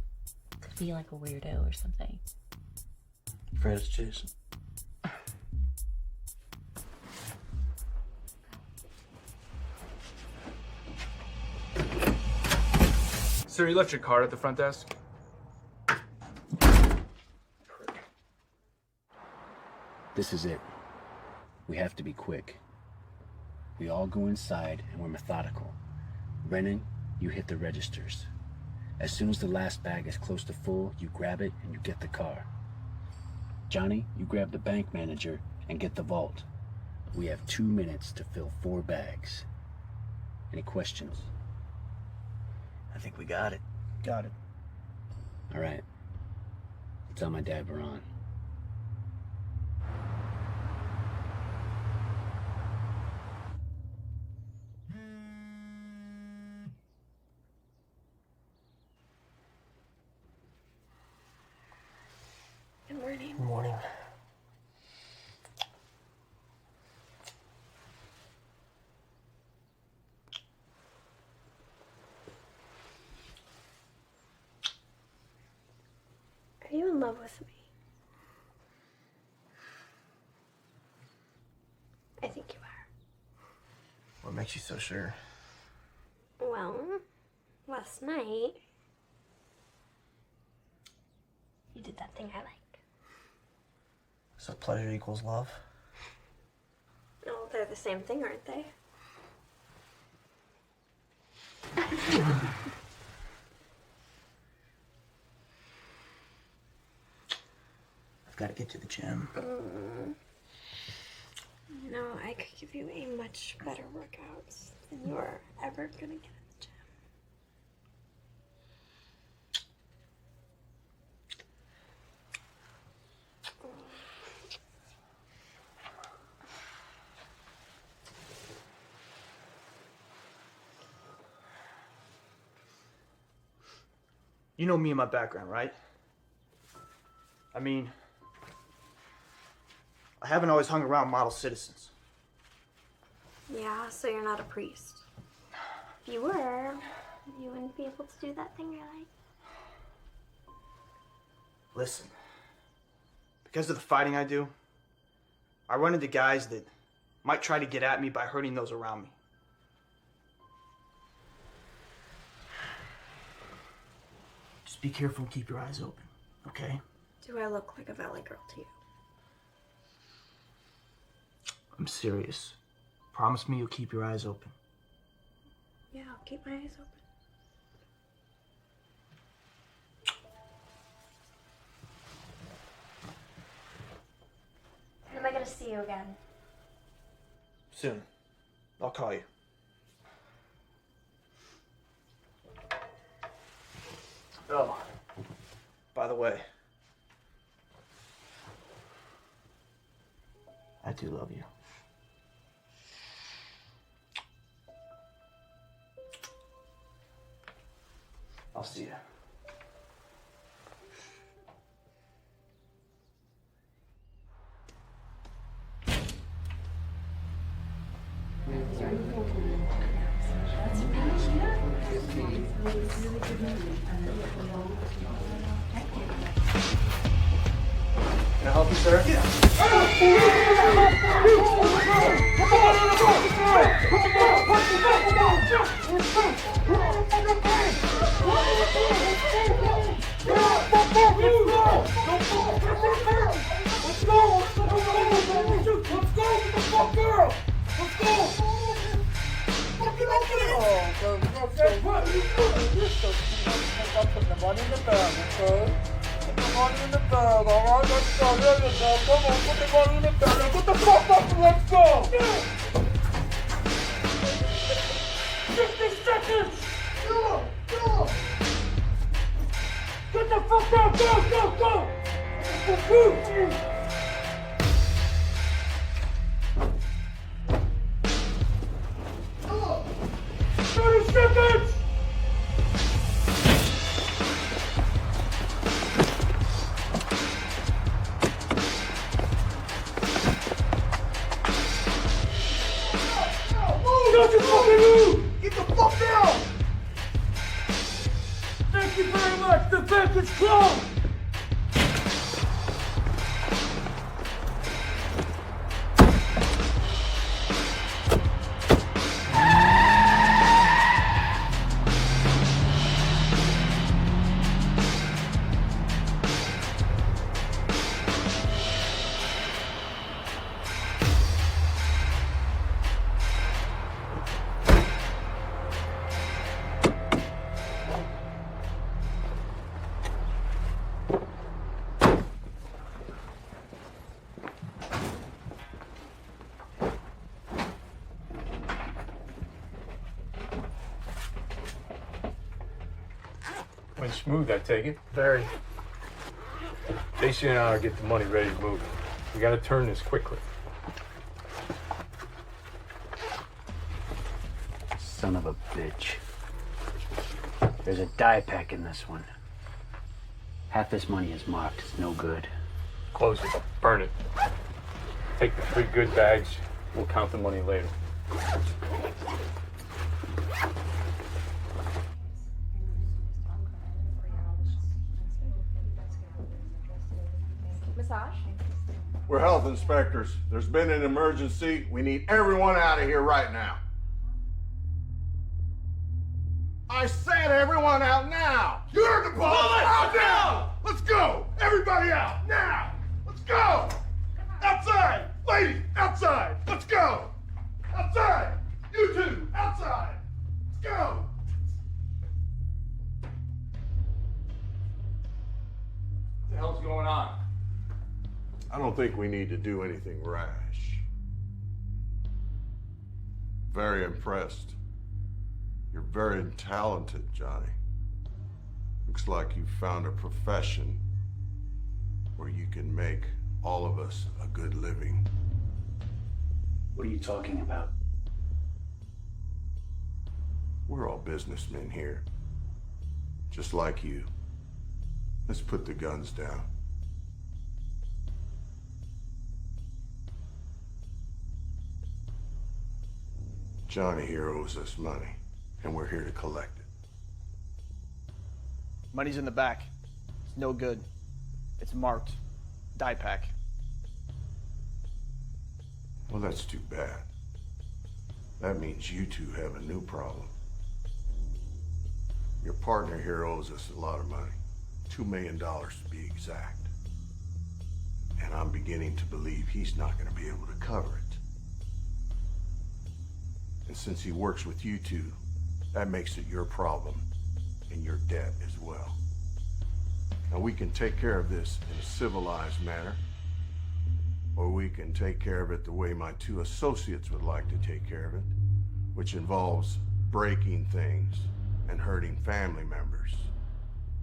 Could be like a weirdo or something. Afraid it's Jason. Sir, you left your card at the front desk? This is it. We have to be quick. We all go inside and we're methodical. Brennan, you hit the registers. As soon as the last bag is close to full, you grab it and you get the car. Johnny, you grab the bank manager and get the vault. We have 2 minutes to fill 4 bags. Any questions? I think we got it. Got it. All right. Tell my dad we're on. Good morning. Good morning. Are you in love with me? I think you are. What makes you so sure? Well, last night, you did that thing I like. So pleasure equals love? No, they're the same thing, aren't they? I've got to get to the gym. No, I could give you a much better workouts than you're ever gonna get in the gym. You know me and my background, right? I mean, I haven't always hung around model citizens. Yeah, so you're not a priest. If you were, you wouldn't be able to do that thing I like. Listen, because of the fighting I do, I run into guys that might try to get at me by hurting those around me. Just be careful and keep your eyes open, okay? Do I look like a valley girl to you? I'm serious. Promise me you'll keep your eyes open. Yeah, I'll keep my eyes open. When am I gonna see you again? Soon. I'll call you. Oh, by the way, I do love you. I'll see you. Can I help you, sir? 60 seconds! Go! Get the fuck out! Go! Go! 30 seconds! Don't you fucking move! Get the fuck down! Thank you very much. The bank is closed. Went smooth, I take it. Very. JC and I will get the money ready to move. We gotta turn this quickly. Son of a bitch. There's a die pack in this one. Half this money is marked. It's no good. Close it. Burn it. Take the 3 good bags. We'll count the money later. Massage? We're health inspectors. There's been an emergency. We need everyone out of here right now. I said everyone out now! You heard the boss! Out now! Let's go! Everybody out! Now! Let's go! Outside! Lady! Outside! Let's go! Outside! You two! Outside! Let's go! What the hell's going on? I don't think we need to do anything rash. Very impressed. You're very talented, Johnny. Looks like you found a profession where you can make all of us a good living. What are you talking about? We're all businessmen here. Just like you. Let's put the guns down. Johnny here owes us money, and we're here to collect it. Money's in the back. It's no good. It's marked. Die pack. Well, that's too bad. That means you two have a new problem. Your partner here owes us a lot of money. $2 million to be exact. And I'm beginning to believe he's not going to be able to cover it. And since he works with you two, that makes it your problem and your debt as well. Now we can take care of this in a civilized manner, or we can take care of it the way my 2 associates would like to take care of it, which involves breaking things and hurting family members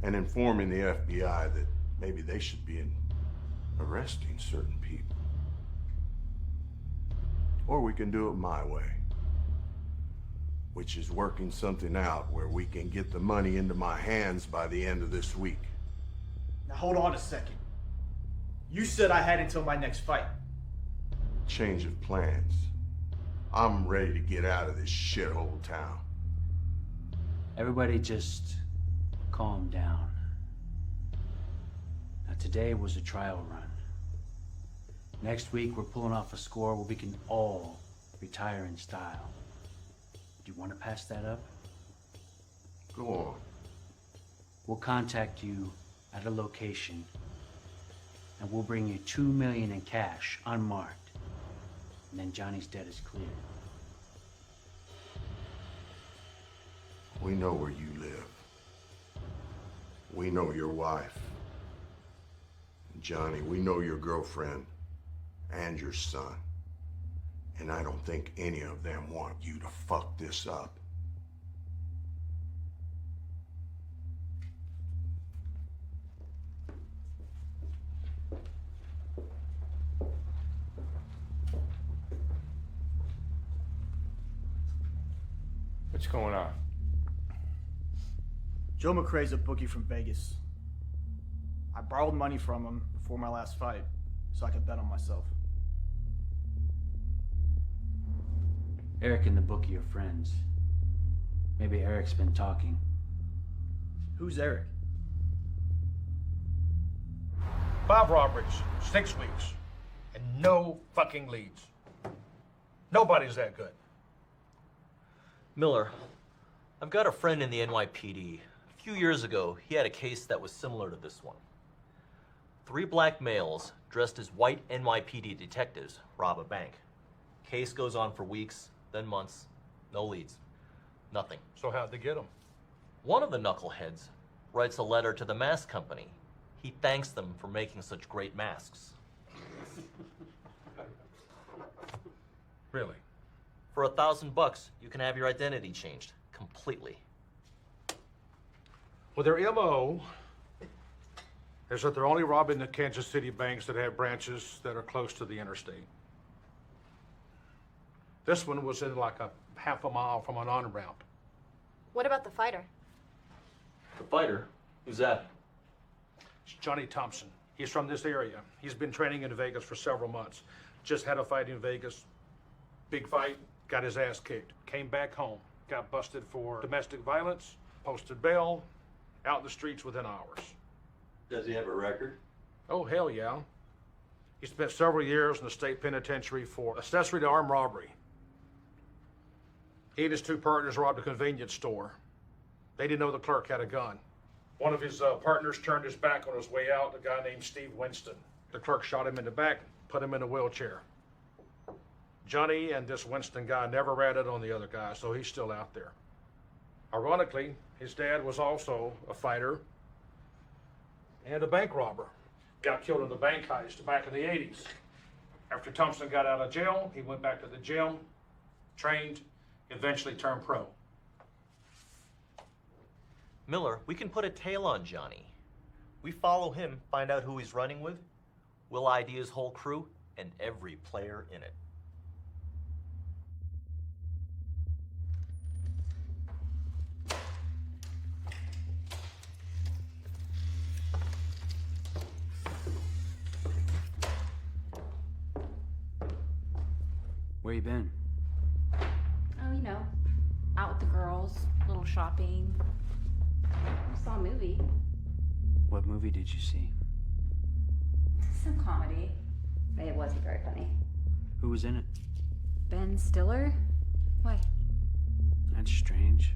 and informing the FBI that maybe they should be arresting certain people. Or we can do it my way, which is working something out where we can get the money into my hands by the end of this week. Now hold on a second. You said I had until my next fight. Change of plans. I'm ready to get out of this shithole town. Everybody just calm down. Now today was a trial run. Next week we're pulling off a score where we can all retire in style. Do you want to pass that up? Go on. We'll contact you at a location and we'll bring you $2 million in cash, unmarked. And then Johnny's debt is cleared. We know where you live. We know your wife. Johnny, we know your girlfriend and your son. And I don't think any of them want you to fuck this up. going on? Joe McRae's a bookie from Vegas. I borrowed money from him before my last fight so I could bet on myself. Eric and the bookie are friends. Maybe Eric's been talking. Who's Eric? 5 robberies, 6 weeks, and no fucking leads. Nobody's that good. Miller, I've got a friend in the NYPD. A few years ago, he had a case that was similar to this one. 3 black males dressed as white NYPD detectives rob a bank. Case goes on for weeks, then months, no leads, nothing. So how'd they get them? One of the knuckleheads writes a letter to the mask company. He thanks them for making such great masks. Really? For $1,000, you can have your identity changed completely. Well, their MO is that they're only robbing the Kansas City banks that have branches that are close to the interstate. This one was in like a half a mile from an on-ramp. What about the fighter? The fighter? Who's that? It's Johnny Thompson. He's from this area. He's been training in Vegas for several months. Just had a fight in Vegas. Big fight, got his ass kicked. Came back home, got busted for domestic violence, posted bail, out in the streets within hours. Does he have a record? Oh, hell yeah. He spent several years in the state penitentiary for accessory to armed robbery. He and his 2 partners robbed a convenience store. They didn't know the clerk had a gun. One of his partners turned his back on his way out, a guy named Steve Winston. The clerk shot him in the back, put him in a wheelchair. Johnny and this Winston guy never ratted on the other guy, so he's still out there. Ironically, his dad was also a fighter and a bank robber. Got killed in the bank heist back in the 80s. After Thompson got out of jail, he went back to the gym, trained, eventually turned pro. Miller, we can put a tail on Johnny. We follow him, find out who he's running with. We'll ID his whole crew and every player in it. Where you been? Oh, you know, out with the girls, little shopping. I saw a movie. What movie did you see? Some comedy. But it wasn't very funny. Who was in it? Ben Stiller? Why? That's strange.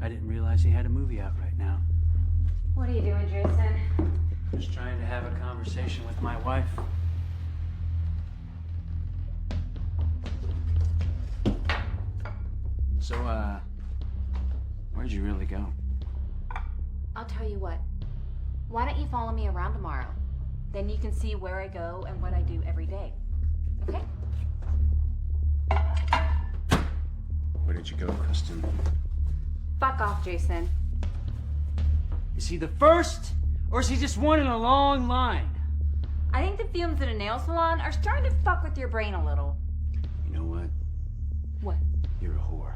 I didn't realize he had a movie out right now. What are you doing, Jason? Just trying to have a conversation with my wife. So, where'd you really go? I'll tell you what. Why don't you follow me around tomorrow? Then you can see where I go and what I do every day. Okay? Where did you go, Kristen? Fuck off, Jason. Is he the first, or is he just one in a long line? I think the fumes in a nail salon are starting to fuck with your brain a little. You know what? What? You're a whore.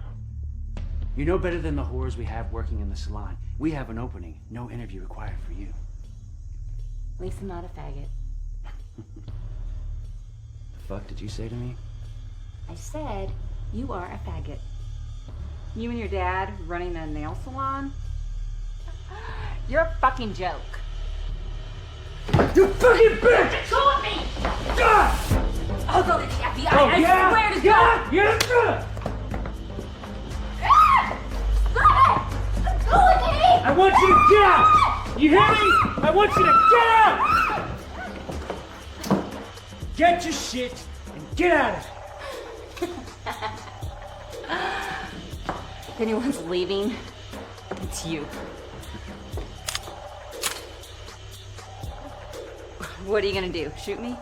You know better than the whores we have working in the salon. We have an opening. No interview required for you. At least I'm not a faggot. The fuck did you say to me? I said, you are a faggot. You and your dad running a nail salon? You're a fucking joke. You fucking bitch! Go with me! I'll go to the FBI. Oh, I yeah? swear to Yeah? God. Yeah? Stop it! Let go of me! I want you to get out! You hear me? I want you to get out! Get your shit and get out of here! If anyone's leaving, it's you. What are you gonna do? Shoot me?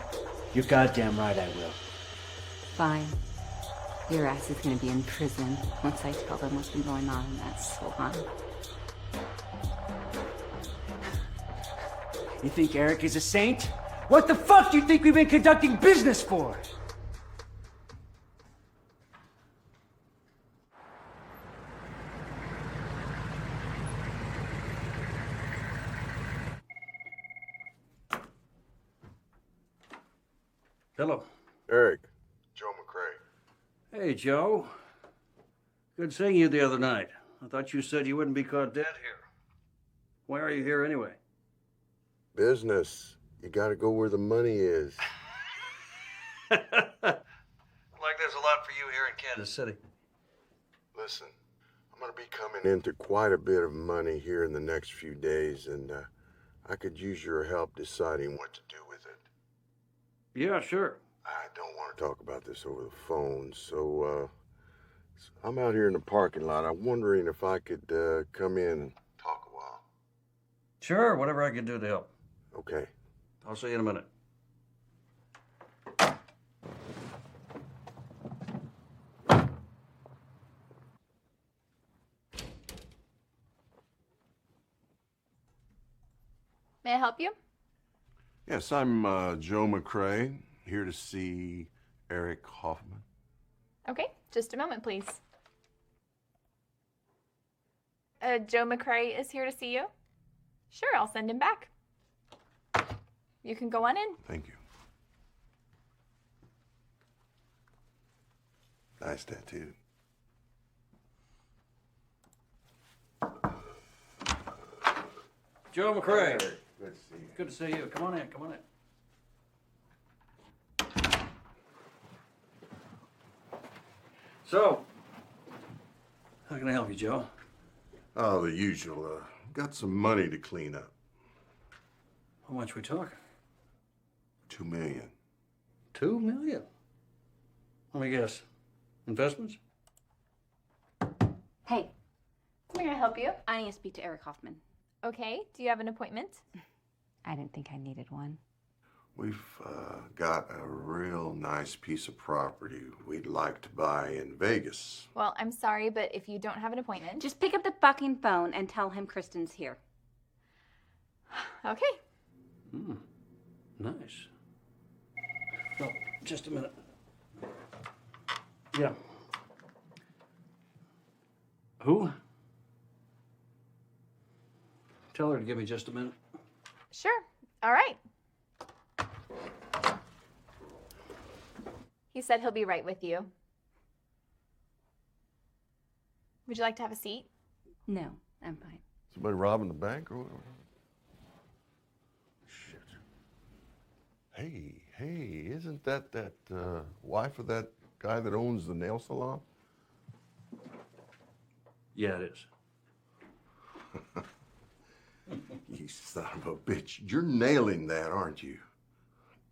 You're goddamn right I will. Fine. Your ass is gonna be in prison once I tell them what's been going on in that salon. You think Eric is a saint? What the fuck do you think we've been conducting business for? Hello. Eric. Joe McCrae. Hey, Joe. Good seeing you the other night. I thought you said you wouldn't be caught dead here. Why are you here anyway? Business. You gotta go where the money is. Like there's a lot for you here in Kansas City. Listen, I'm gonna be coming into quite a bit of money here in the next few days, and I could use your help deciding what to do with it. Yeah, sure. I don't want to talk about this over the phone, so I'm out here in the parking lot. I'm wondering if I could come in and talk a while. Sure, whatever I can do to help. Okay. I'll see you in a minute. May I help you? Yes, I'm Joe McCrae, here to see Eric Hoffman. Okay, just a moment, please. Joe McCrae is here to see you? Sure, I'll send him back. You can go on in. Thank you. Nice tattoo. Joe McCrae. Good to see you. Good to see you. Come on in, come on in. So, how can I help you, Joe? Oh, the usual. Got some money to clean up. How much we talking? $2 million. $2 million? Let me guess. Investments? Hey, May I help you? I need to speak to Eric Hoffman. Okay, do you have an appointment? I didn't think I needed one. We've got a real nice piece of property we'd like to buy in Vegas. Well, I'm sorry, but if you don't have an appointment... Just pick up the fucking phone and tell him Kristen's here. Okay. Nice. No, just a minute. Yeah. Who? Tell her to give me just a minute. Sure. All right. He said he'll be right with you. Would you like to have a seat? No, I'm fine. Somebody robbing the bank or whatever? Shit. Hey, isn't that wife of that guy that owns the nail salon? Yeah, it is. You son of a bitch. You're nailing that, aren't you?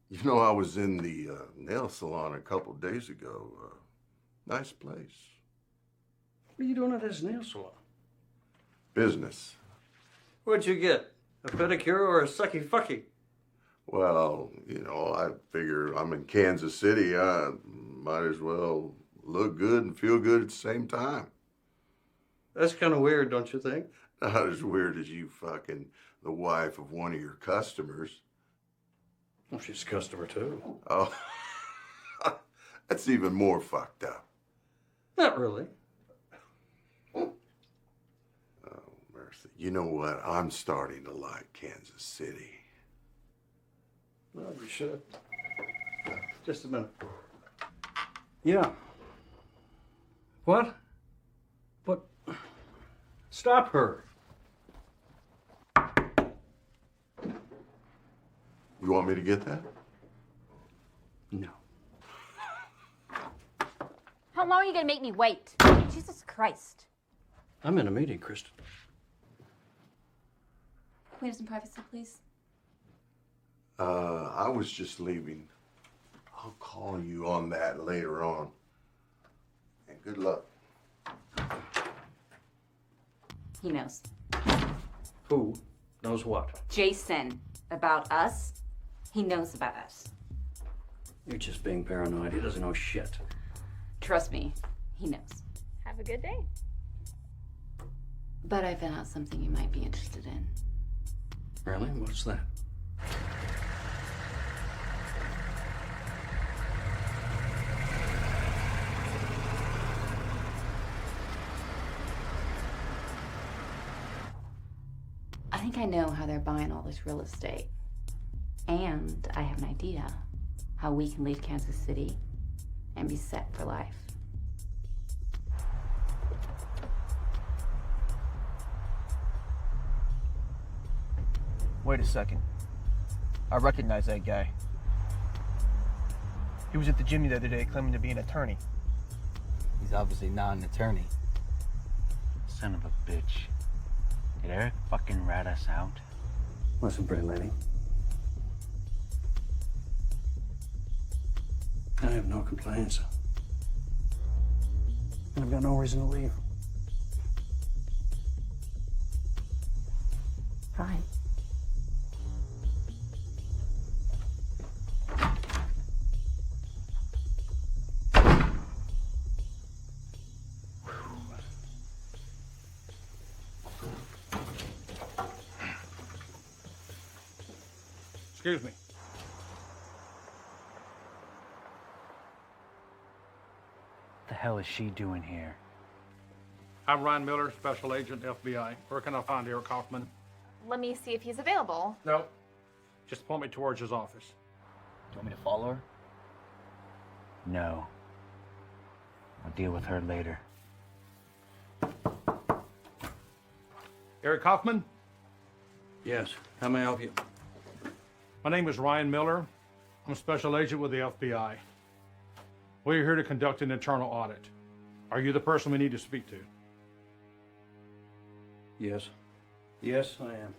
You know, I was in the nail salon a couple days ago. Nice place. What are you doing at his nail salon? Business. What'd you get? A pedicure or a sucky fucky? Well, you know, I figure I'm in Kansas City. I might as well look good and feel good at the same time. That's kind of weird, don't you think? Not as weird as you fucking the wife of one of your customers. Well, she's a customer, too. Oh, that's even more fucked up. Not really. Oh, mercy. You know what? I'm starting to like Kansas City. Well, you should. Just a minute. Yeah. What? What? Stop her. You want me to get that? No. How long are you gonna make me wait? Jesus Christ. I'm in a meeting, Kristen. Can we have some privacy, please? I was just leaving. I'll call you on that later on. And good luck. He knows. Who knows what? Jason, about us. He knows about us. You're just being paranoid. He doesn't know shit. Trust me, he knows. Have a good day. But I found out something you might be interested in. Really? What's that? I think I know how they're buying all this real estate. And I have an idea how how we can leave Kansas City and be set for life. Wait a second. I recognize that guy. He was at the gym the other day claiming to be an attorney. He's obviously not an attorney. Son of a bitch. Did Eric fucking rat us out? Listen, pretty lady. I have no complaints. And I've got no reason to leave. Fine. Excuse me. What the hell is she doing here? I'm Ryan Miller, Special Agent, FBI. Where can I find Eric Kaufman? Let me see if he's available. No. Just point me towards his office. Do you want me to follow her? No. I'll deal with her later. Eric Kaufman? Yes. How may I help you? My name is Ryan Miller. I'm a Special Agent with the FBI. We're here to conduct an internal audit. Are you the person we need to speak to? Yes. Yes, I am.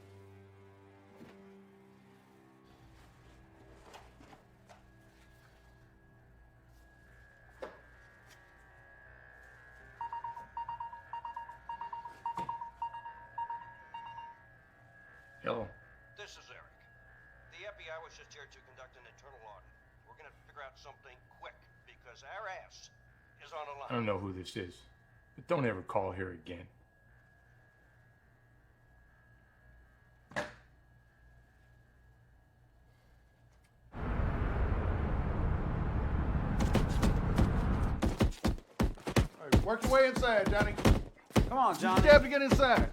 Hello. This is Eric. The FBI was just here to conduct an internal audit. We're gonna figure out something quick because our ass is on the line. I don't know who this is, but don't ever call here again. All right, work your way inside, Johnny. Come on, Johnny. You have to get inside.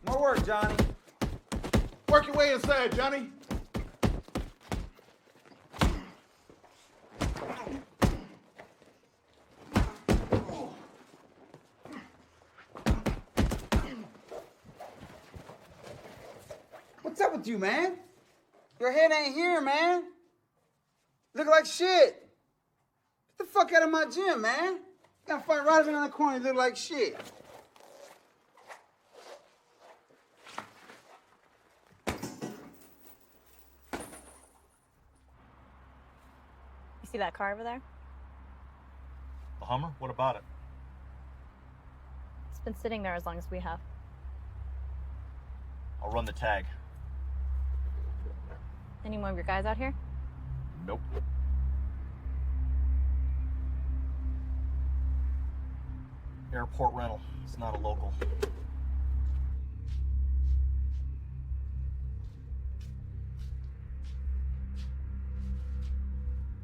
More work, Johnny. Work your way inside, Johnny. What's up with you, man? Your head ain't here, man. Look like shit. Get the fuck out of my gym, man. You gotta fight right around the corner. You look like shit. You see that car over there? The Hummer? What about it? It's been sitting there as long as we have. I'll run the tag. Any more of your guys out here? Nope. Airport rental. It's not a local.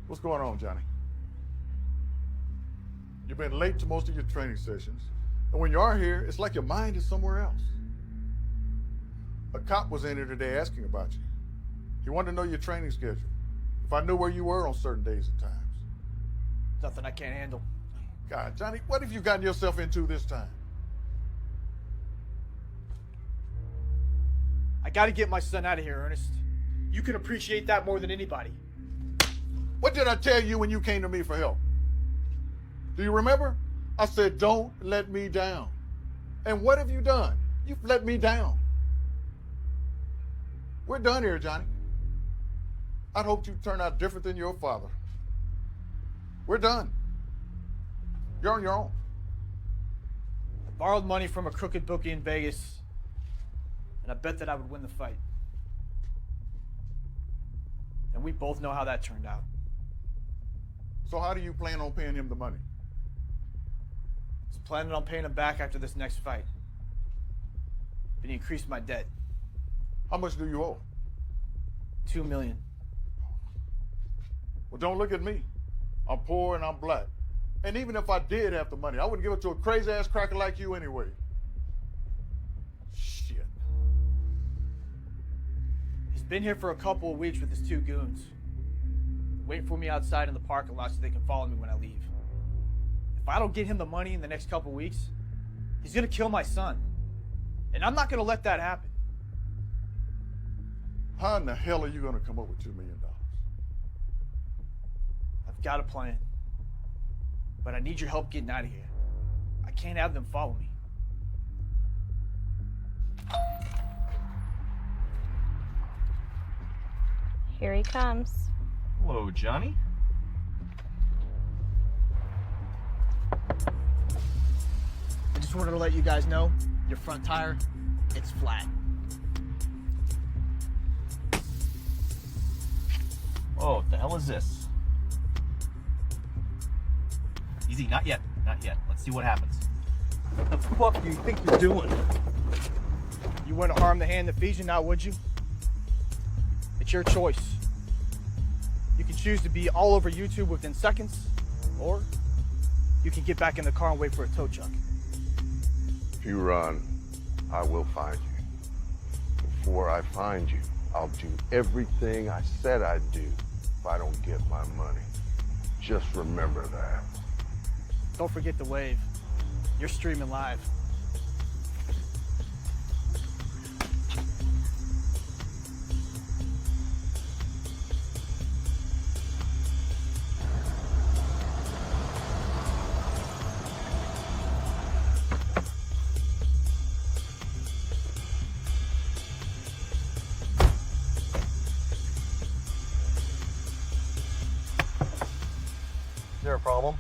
What's going on, Johnny? You've been late to most of your training sessions, and when you are here, it's like your mind is somewhere else. A cop was in here today asking about you. He wanted to know your training schedule. If I knew where you were on certain days and times. Nothing I can't handle. God, Johnny, what have you gotten yourself into this time? I gotta get my son out of here, Ernest. You can appreciate that more than anybody. What did I tell you when you came to me for help? Do you remember? I said, don't let me down. And what have you done? You've let me down. We're done here, Johnny. I'd hoped you'd turn out different than your father. We're done. You're on your own. I borrowed money from a crooked bookie in Vegas, and I bet that I would win the fight. And we both know how that turned out. So how do you plan on paying him the money? I was planning on paying him back after this next fight. But he increased my debt. How much do you owe? $2 million. Well, don't look at me. I'm poor and I'm black. And even if I did have the money, I wouldn't give it to a crazy-ass cracker like you anyway. Shit. He's been here for a couple of weeks with his two goons. waiting for me outside in the parking lot so they can follow me when I leave. If I don't get him the money in the next couple weeks, he's gonna kill my son. And I'm not gonna let that happen. How in the hell are you gonna come up with $2 million? I've got a plan. But I need your help getting out of here. I can't have them follow me. Here he comes. Hello, Johnny. I just wanted to let you guys know, your front tire, it's flat. Oh, what the hell is this? Easy, not yet. Not yet. Let's see what happens. What the fuck do you think you're doing? You wouldn't harm the hand that feeds you now, would you? It's your choice. You can choose to be all over YouTube within seconds, or you can get back in the car and wait for a tow truck. If you run, I will find you. Before I find you, I'll do everything I said I'd do if I don't get my money. Just remember that. Don't forget the wave. You're streaming live. Is there a problem?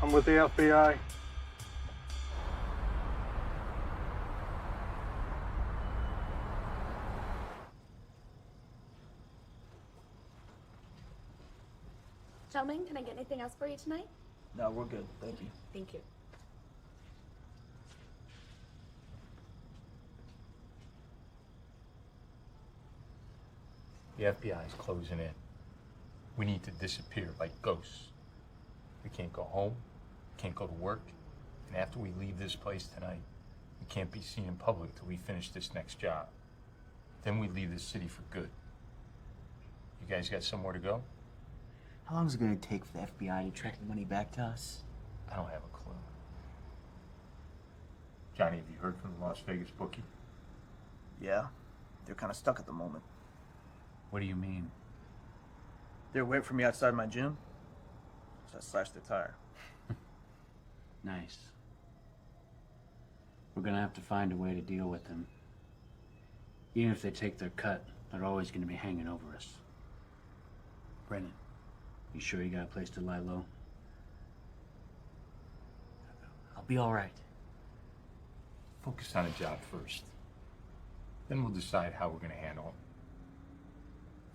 I'm with the FBI. Gentlemen, can I get anything else for you tonight? No, we're good. Thank you. Thank you. The FBI is closing in. We need to disappear like ghosts. We can't go home, can't go to work, and after we leave this place tonight, we can't be seen in public till we finish this next job. Then we leave this city for good. You guys got somewhere to go? How long is it going to take for the FBI to track the money back to us? I don't have a clue. Johnny, have you heard from the Las Vegas bookie? Yeah, they're kind of stuck at the moment. What do you mean? They're waiting for me outside my gym, so I slashed their tire. Nice. We're gonna have to find a way to deal with them. Even if they take their cut, they're always gonna be hanging over us. Brennan, you sure you got a place to lie low? I'll be all right. Focus on a job first. Then we'll decide how we're gonna handle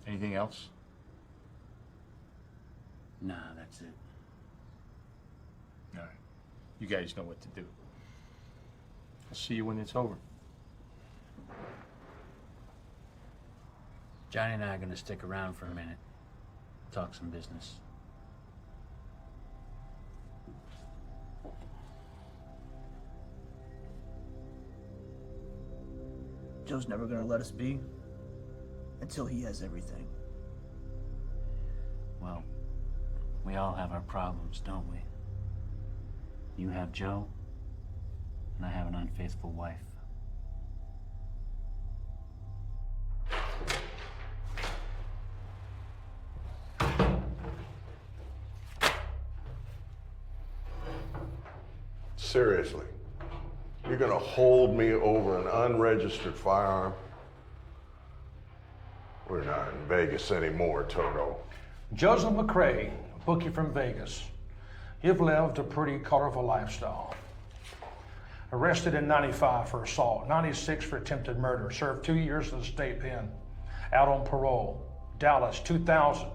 it. Anything else? Nah, that's it. All right. You guys know what to do. I'll see you when it's over. Johnny and I are gonna stick around for a minute. Talk some business. Joe's never gonna let us be until he has everything. Well, we all have our problems, don't we? You have Joe, and I have an unfaithful wife. Seriously, you're gonna hold me over an unregistered firearm? We're not in Vegas anymore, Toto. Joseph McCrae, a bookie from Vegas. You've lived a pretty colorful lifestyle. Arrested in 95 for assault, 96 for attempted murder, served 2 years in the state pen. Out on parole. Dallas, 2000.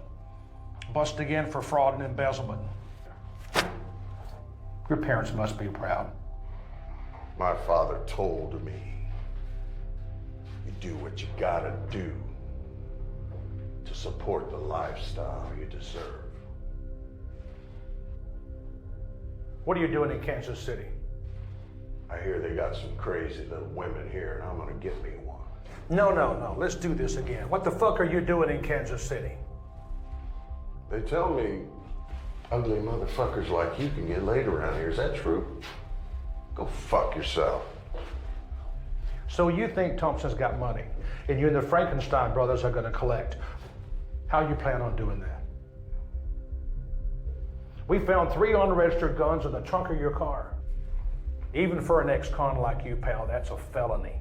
Busted again for fraud and embezzlement. Your parents must be proud. My father told me, you do what you gotta do to support the lifestyle you deserve. What are you doing in Kansas City? I hear they got some crazy little women here, and I'm gonna get me one. No. Let's do this again. What the fuck are you doing in Kansas City? They tell me ugly motherfuckers like you can get laid around here. Is that true? Go fuck yourself. So you think Thompson's got money, and you and the Frankenstein brothers are gonna collect. How you plan on doing that? We found 3 unregistered guns in the trunk of your car. Even for an ex-con like you, pal, that's a felony.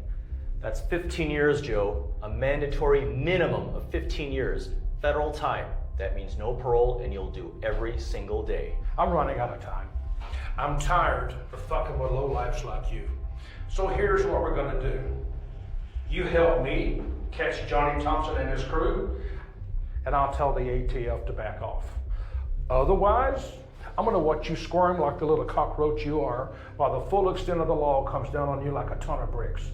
That's 15 years, Joe. A mandatory minimum of 15 years. Federal time. That means no parole, and you'll do every single day. I'm running out of time. I'm tired of fucking with lowlifes like you. So here's what we're gonna do. You help me catch Johnny Thompson and his crew, and I'll tell the ATF to back off. Otherwise, I'm gonna watch you squirm like the little cockroach you are while the full extent of the law comes down on you like a ton of bricks.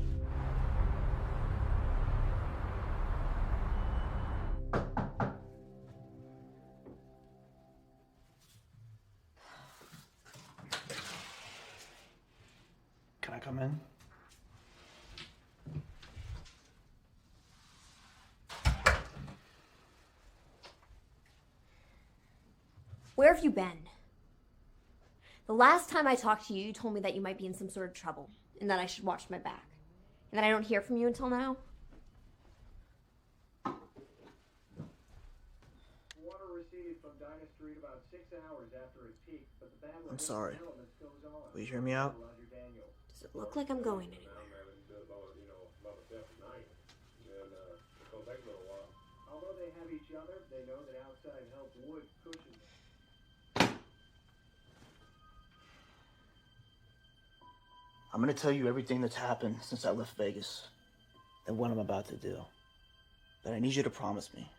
Can I come in? Where have you been? The last time I talked to you, you told me that you might be in some sort of trouble and that I should watch my back. And that I don't hear from you until now? Water received from Dinah Street about 6 hours after it peaked, but the bad I'm sorry. Will you hear me out? Does it look like I'm going anywhere? Although they have each other, they know that outside help would cushion them. I'm gonna tell you everything that's happened since I left Vegas, and what I'm about to do. But I need you to promise me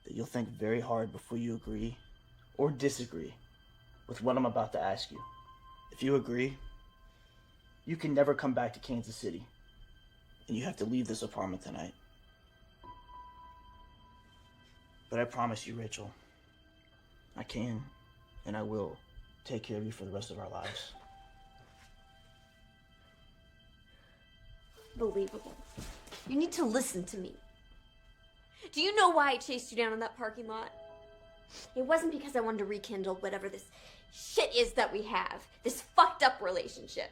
that you'll think very hard before you agree or disagree with what I'm about to ask you. If you agree, you can never come back to Kansas City, and you have to leave this apartment tonight. But I promise you, Rachel, I can and I will take care of you for the rest of our lives. Unbelievable. You need to listen to me. Do you know why I chased you down in that parking lot? It wasn't because I wanted to rekindle whatever this shit is that we have. This fucked up relationship.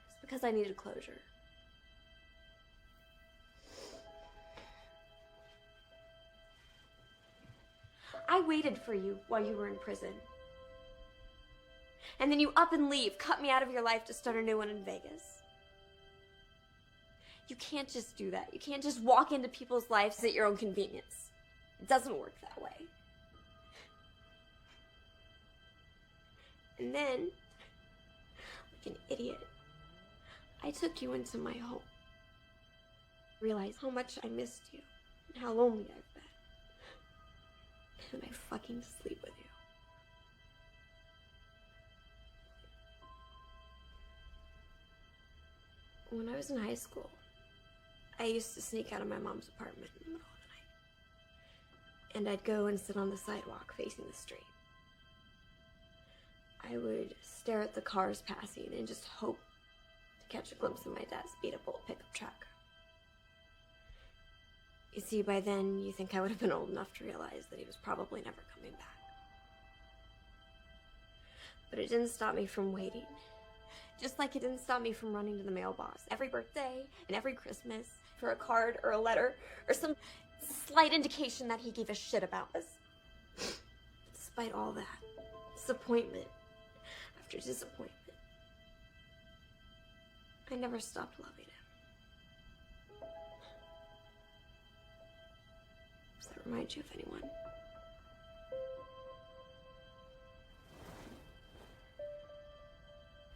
It's because I needed closure. I waited for you while you were in prison. And then you up and leave, cut me out of your life to start a new one in Vegas. You can't just do that. You can't just walk into people's lives at your own convenience. It doesn't work that way. And then, like an idiot, I took you into my home. Realized how much I missed you and how lonely I've been. And I fucking sleep with you. When I was in high school, I used to sneak out of my mom's apartment in the middle of the night. And I'd go and sit on the sidewalk facing the street. I would stare at the cars passing and just hope to catch a glimpse of my dad's beat-up old pickup truck. You see, by then, you think I would have been old enough to realize that he was probably never coming back. But it didn't stop me from waiting. Just like it didn't stop me from running to the mailbox every birthday and every Christmas for a card or a letter or some slight indication that he gave a shit about us. Despite all that, disappointment after disappointment, I never stopped loving him. Does that remind you of anyone?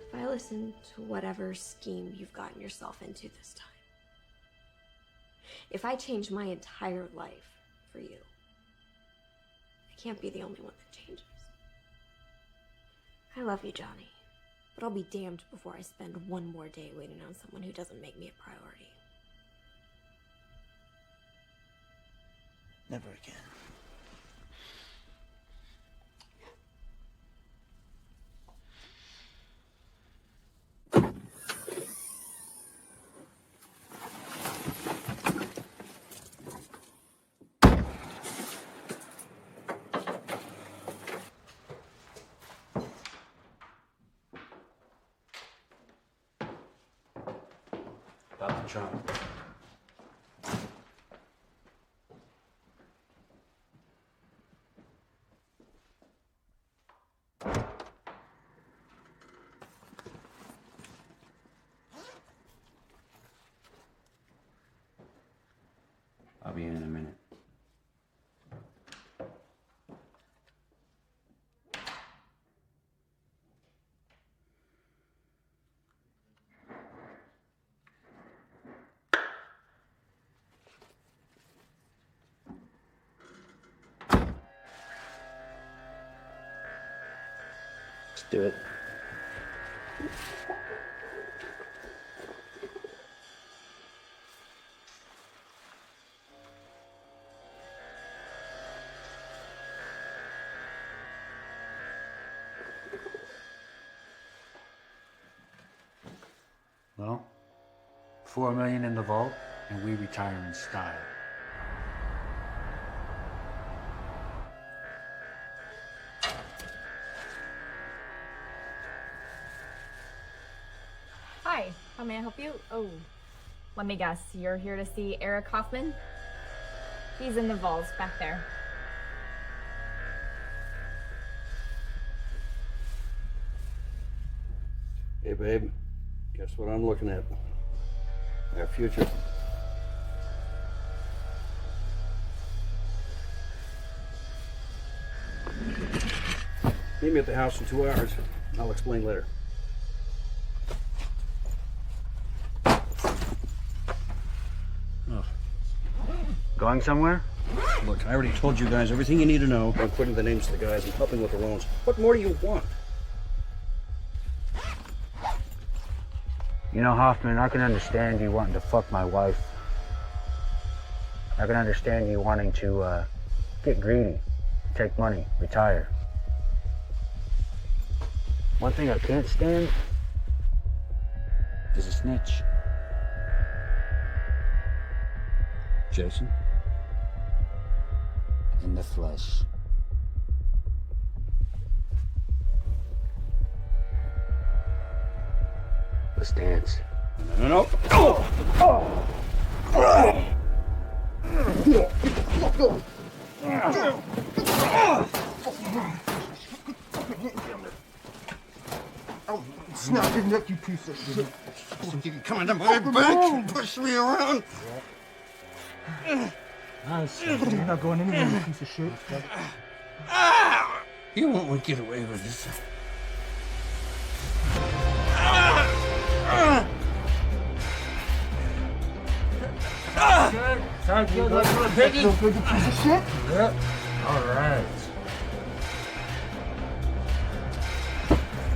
If I listen to whatever scheme you've gotten yourself into this time, if I change my entire life for you, I can't be the only one that changes. I love you, Johnny, but I'll be damned before I spend one more day waiting on someone who doesn't make me a priority. Never again. About the trunk. I'll be in a minute. Let's do it. Well, $4 million in the vault, and we retire in style. Hi, how may I help you? Oh, let me guess. You're here to see Eric Hoffman? He's in the vaults back there. Hey, babe. Guess what I'm looking at? Our future. Meet me at the house in 2 hours. I'll explain later. Going somewhere? Look, I already told you guys everything you need to know about putting the names of the guys and helping with the loans. What more do you want? You know, Hoffman, I can understand you wanting to fuck my wife. I can understand you wanting to get greedy, take money, retire. One thing I can't stand is a snitch. Jason? In the flesh. Let's dance. No, no, no. Oh! Oh! Snap your neck, you piece of shit. You can come into my back and push me around. Nice. You're not going anywhere, you piece of shit. You won't get away with this. Sounds good, little piggy. Feel good, you piece of shit? Yep. All right.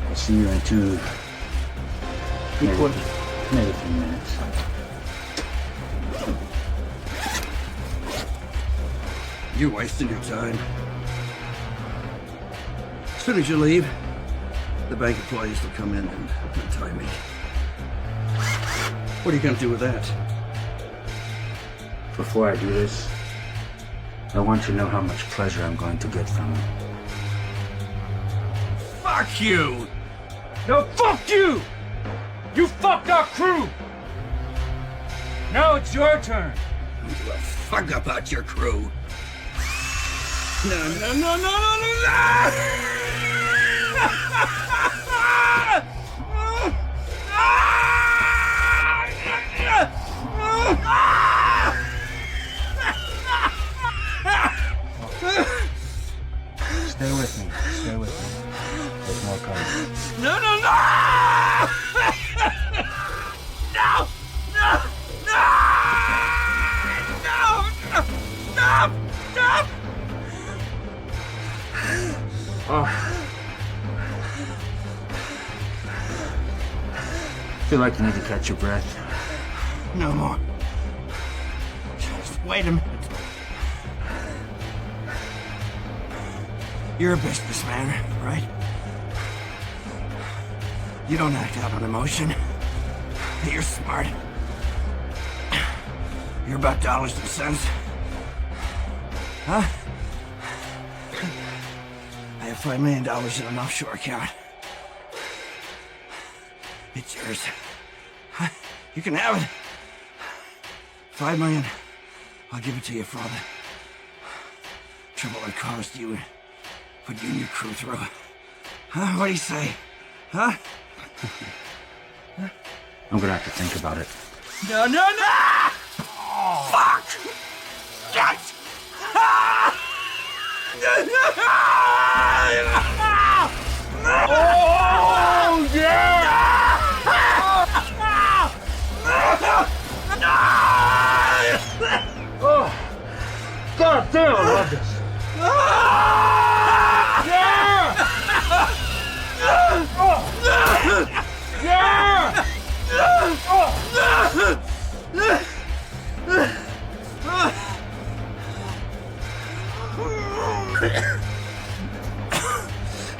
I'll see you in maybe 3 minutes. You're wasting your time. As soon as you leave, the bank employees will come in and tie me. What are you gonna do with that? Before I do this, I want you to know how much pleasure I'm going to get from it. Fuck you! No, fuck you! You fucked our crew! Now it's your turn. Well, fuck about your crew. No, no, no, no, no, no, no! Stay with me. Stay with me. There's more coming. No, no, no! No! No! No! No! No! Stop! Stop! Oh. Feel like you need to catch your breath. No more. Just wait a minute. You're a businessman, right? You don't act out on emotion. You're smart. You're about dollars and cents. Huh? I have $5 million in an offshore account. It's yours. Huh? You can have it. $5 million. I'll give it to you, Father. Triple our cost you and put you and your crew through. Huh? What do you say? Huh? I'm gonna have to think about it. No, no, no! Fuck! Shit! Oh, yeah! Oh, God damn, I love this.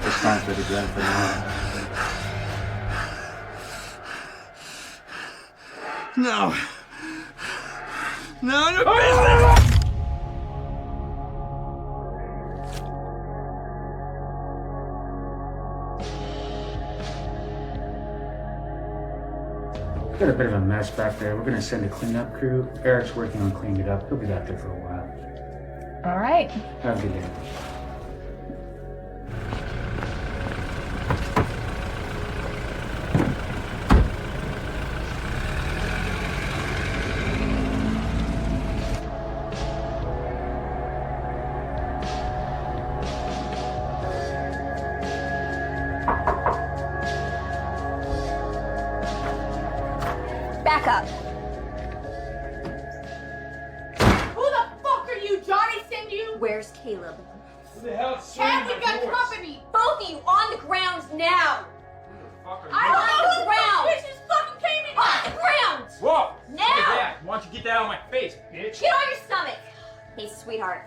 It's time for the grand finale. No. No, no business! Got a bit of a mess back there. We're gonna send a cleanup crew. Eric's working on cleaning it up. He'll be back there for a while. All right. Have a good day. Back up. Who the fuck are you? Johnny send you? Where's Caleb? Who the hell Chad, we got company. Both of you on the ground now. I don't know who the ground. bitches fucking came in. On the ground. Whoa! Now. Look at that. Why don't you get that out of my face, bitch? Get on your stomach. Hey, sweetheart.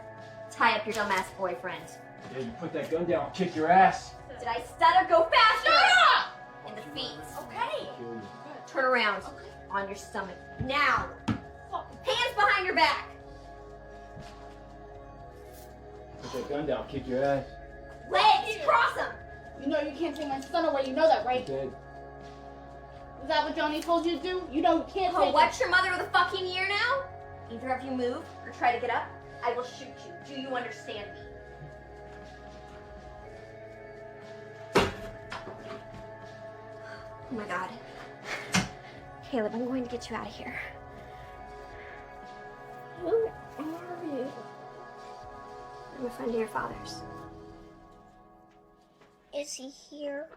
Tie up your dumbass boyfriend. Yeah, you put that gun down, I'll kick your ass. Did I stutter? Go faster. Shut up! In the feet. Okay. Turn around. On your stomach. Now. Hands behind your back. Put that gun down, kick your ass. Legs. Cross them. You know you can't take my son away. You know that, right? Dead. Is that what Johnny told you to do? You know you can't Oh, take what's your mother with a fucking ear now? Either of you move or try to get up, I will shoot you. Do you understand me? Oh my god. Caleb, I'm going to get you out of here. Who are you? I'm a friend of your father's. Is he here?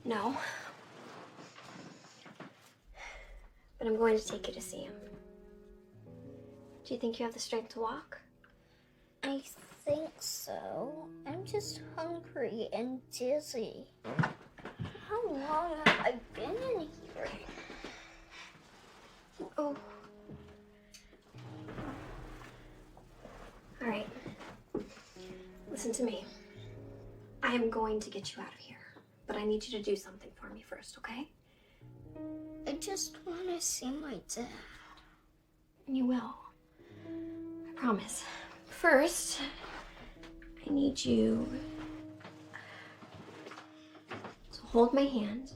No. But I'm going to take you to see him. Do you think you have the strength to walk? I think so. I'm just hungry and dizzy. How long have I been in here? Oh. All right. Listen to me. I am going to get you out of here, but I need you to do something for me first, okay? I just want to see my dad. You will. I promise. First, I need you to hold my hand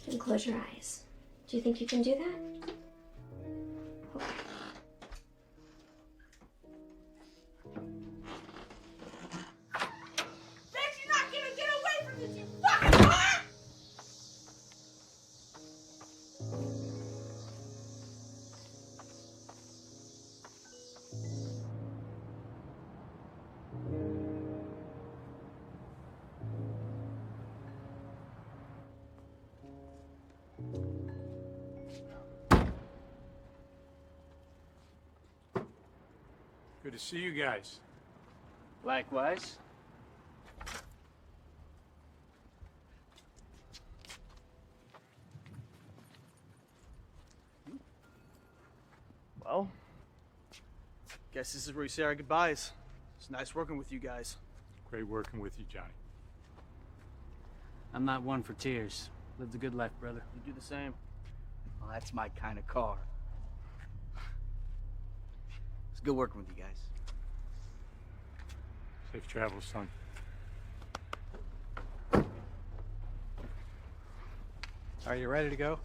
and close your eyes. Do you think you can do that? Okay. Bitch, you're not gonna get away from this, you fucking whore! Good to see you guys. Likewise. Well, guess this is where we say our goodbyes. It's nice working with you guys. Great working with you, Johnny. I'm not one for tears. Lived a good life, brother. You do the same. Well, that's my kind of car. It's good working with you guys. Safe travels, son. Are you ready to go?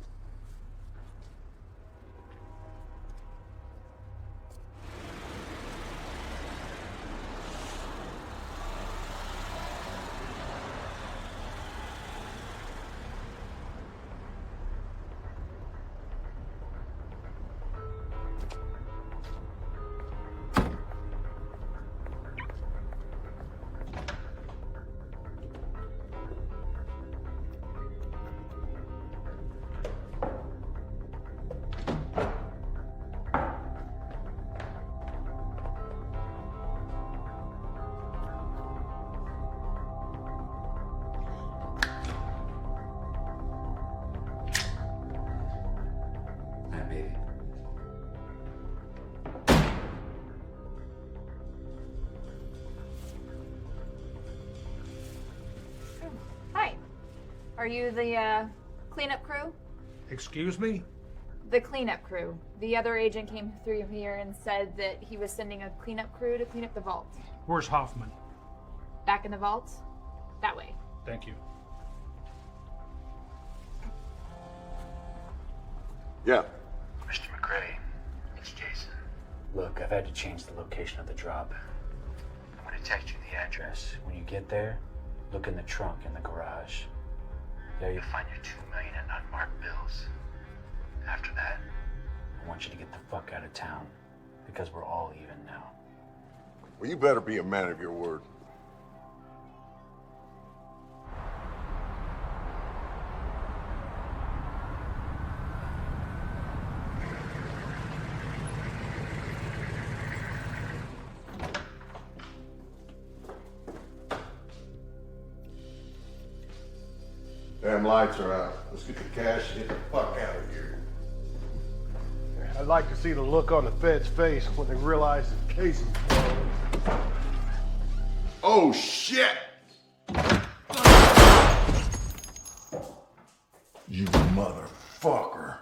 Are you the cleanup crew? Excuse me? The cleanup crew. The other agent came through here and said that he was sending a cleanup crew to clean up the vault. Where's Hoffman? Back in the vault? That way. Thank you. Yeah. Mr. McCrae, it's Jason. Look, I've had to change the location of the drop. I'm gonna text you the address. When you get there, look in the trunk in the garage. There you'll find your $2 million in unmarked bills. After that, I want you to get the fuck out of town, because we're all even now. Well, you better be a man of your word. Damn lights are out. Let's get the cash and get the fuck out of here. I'd like to see the look on the Fed's face when they realize the case is blown. Oh, shit! You motherfucker.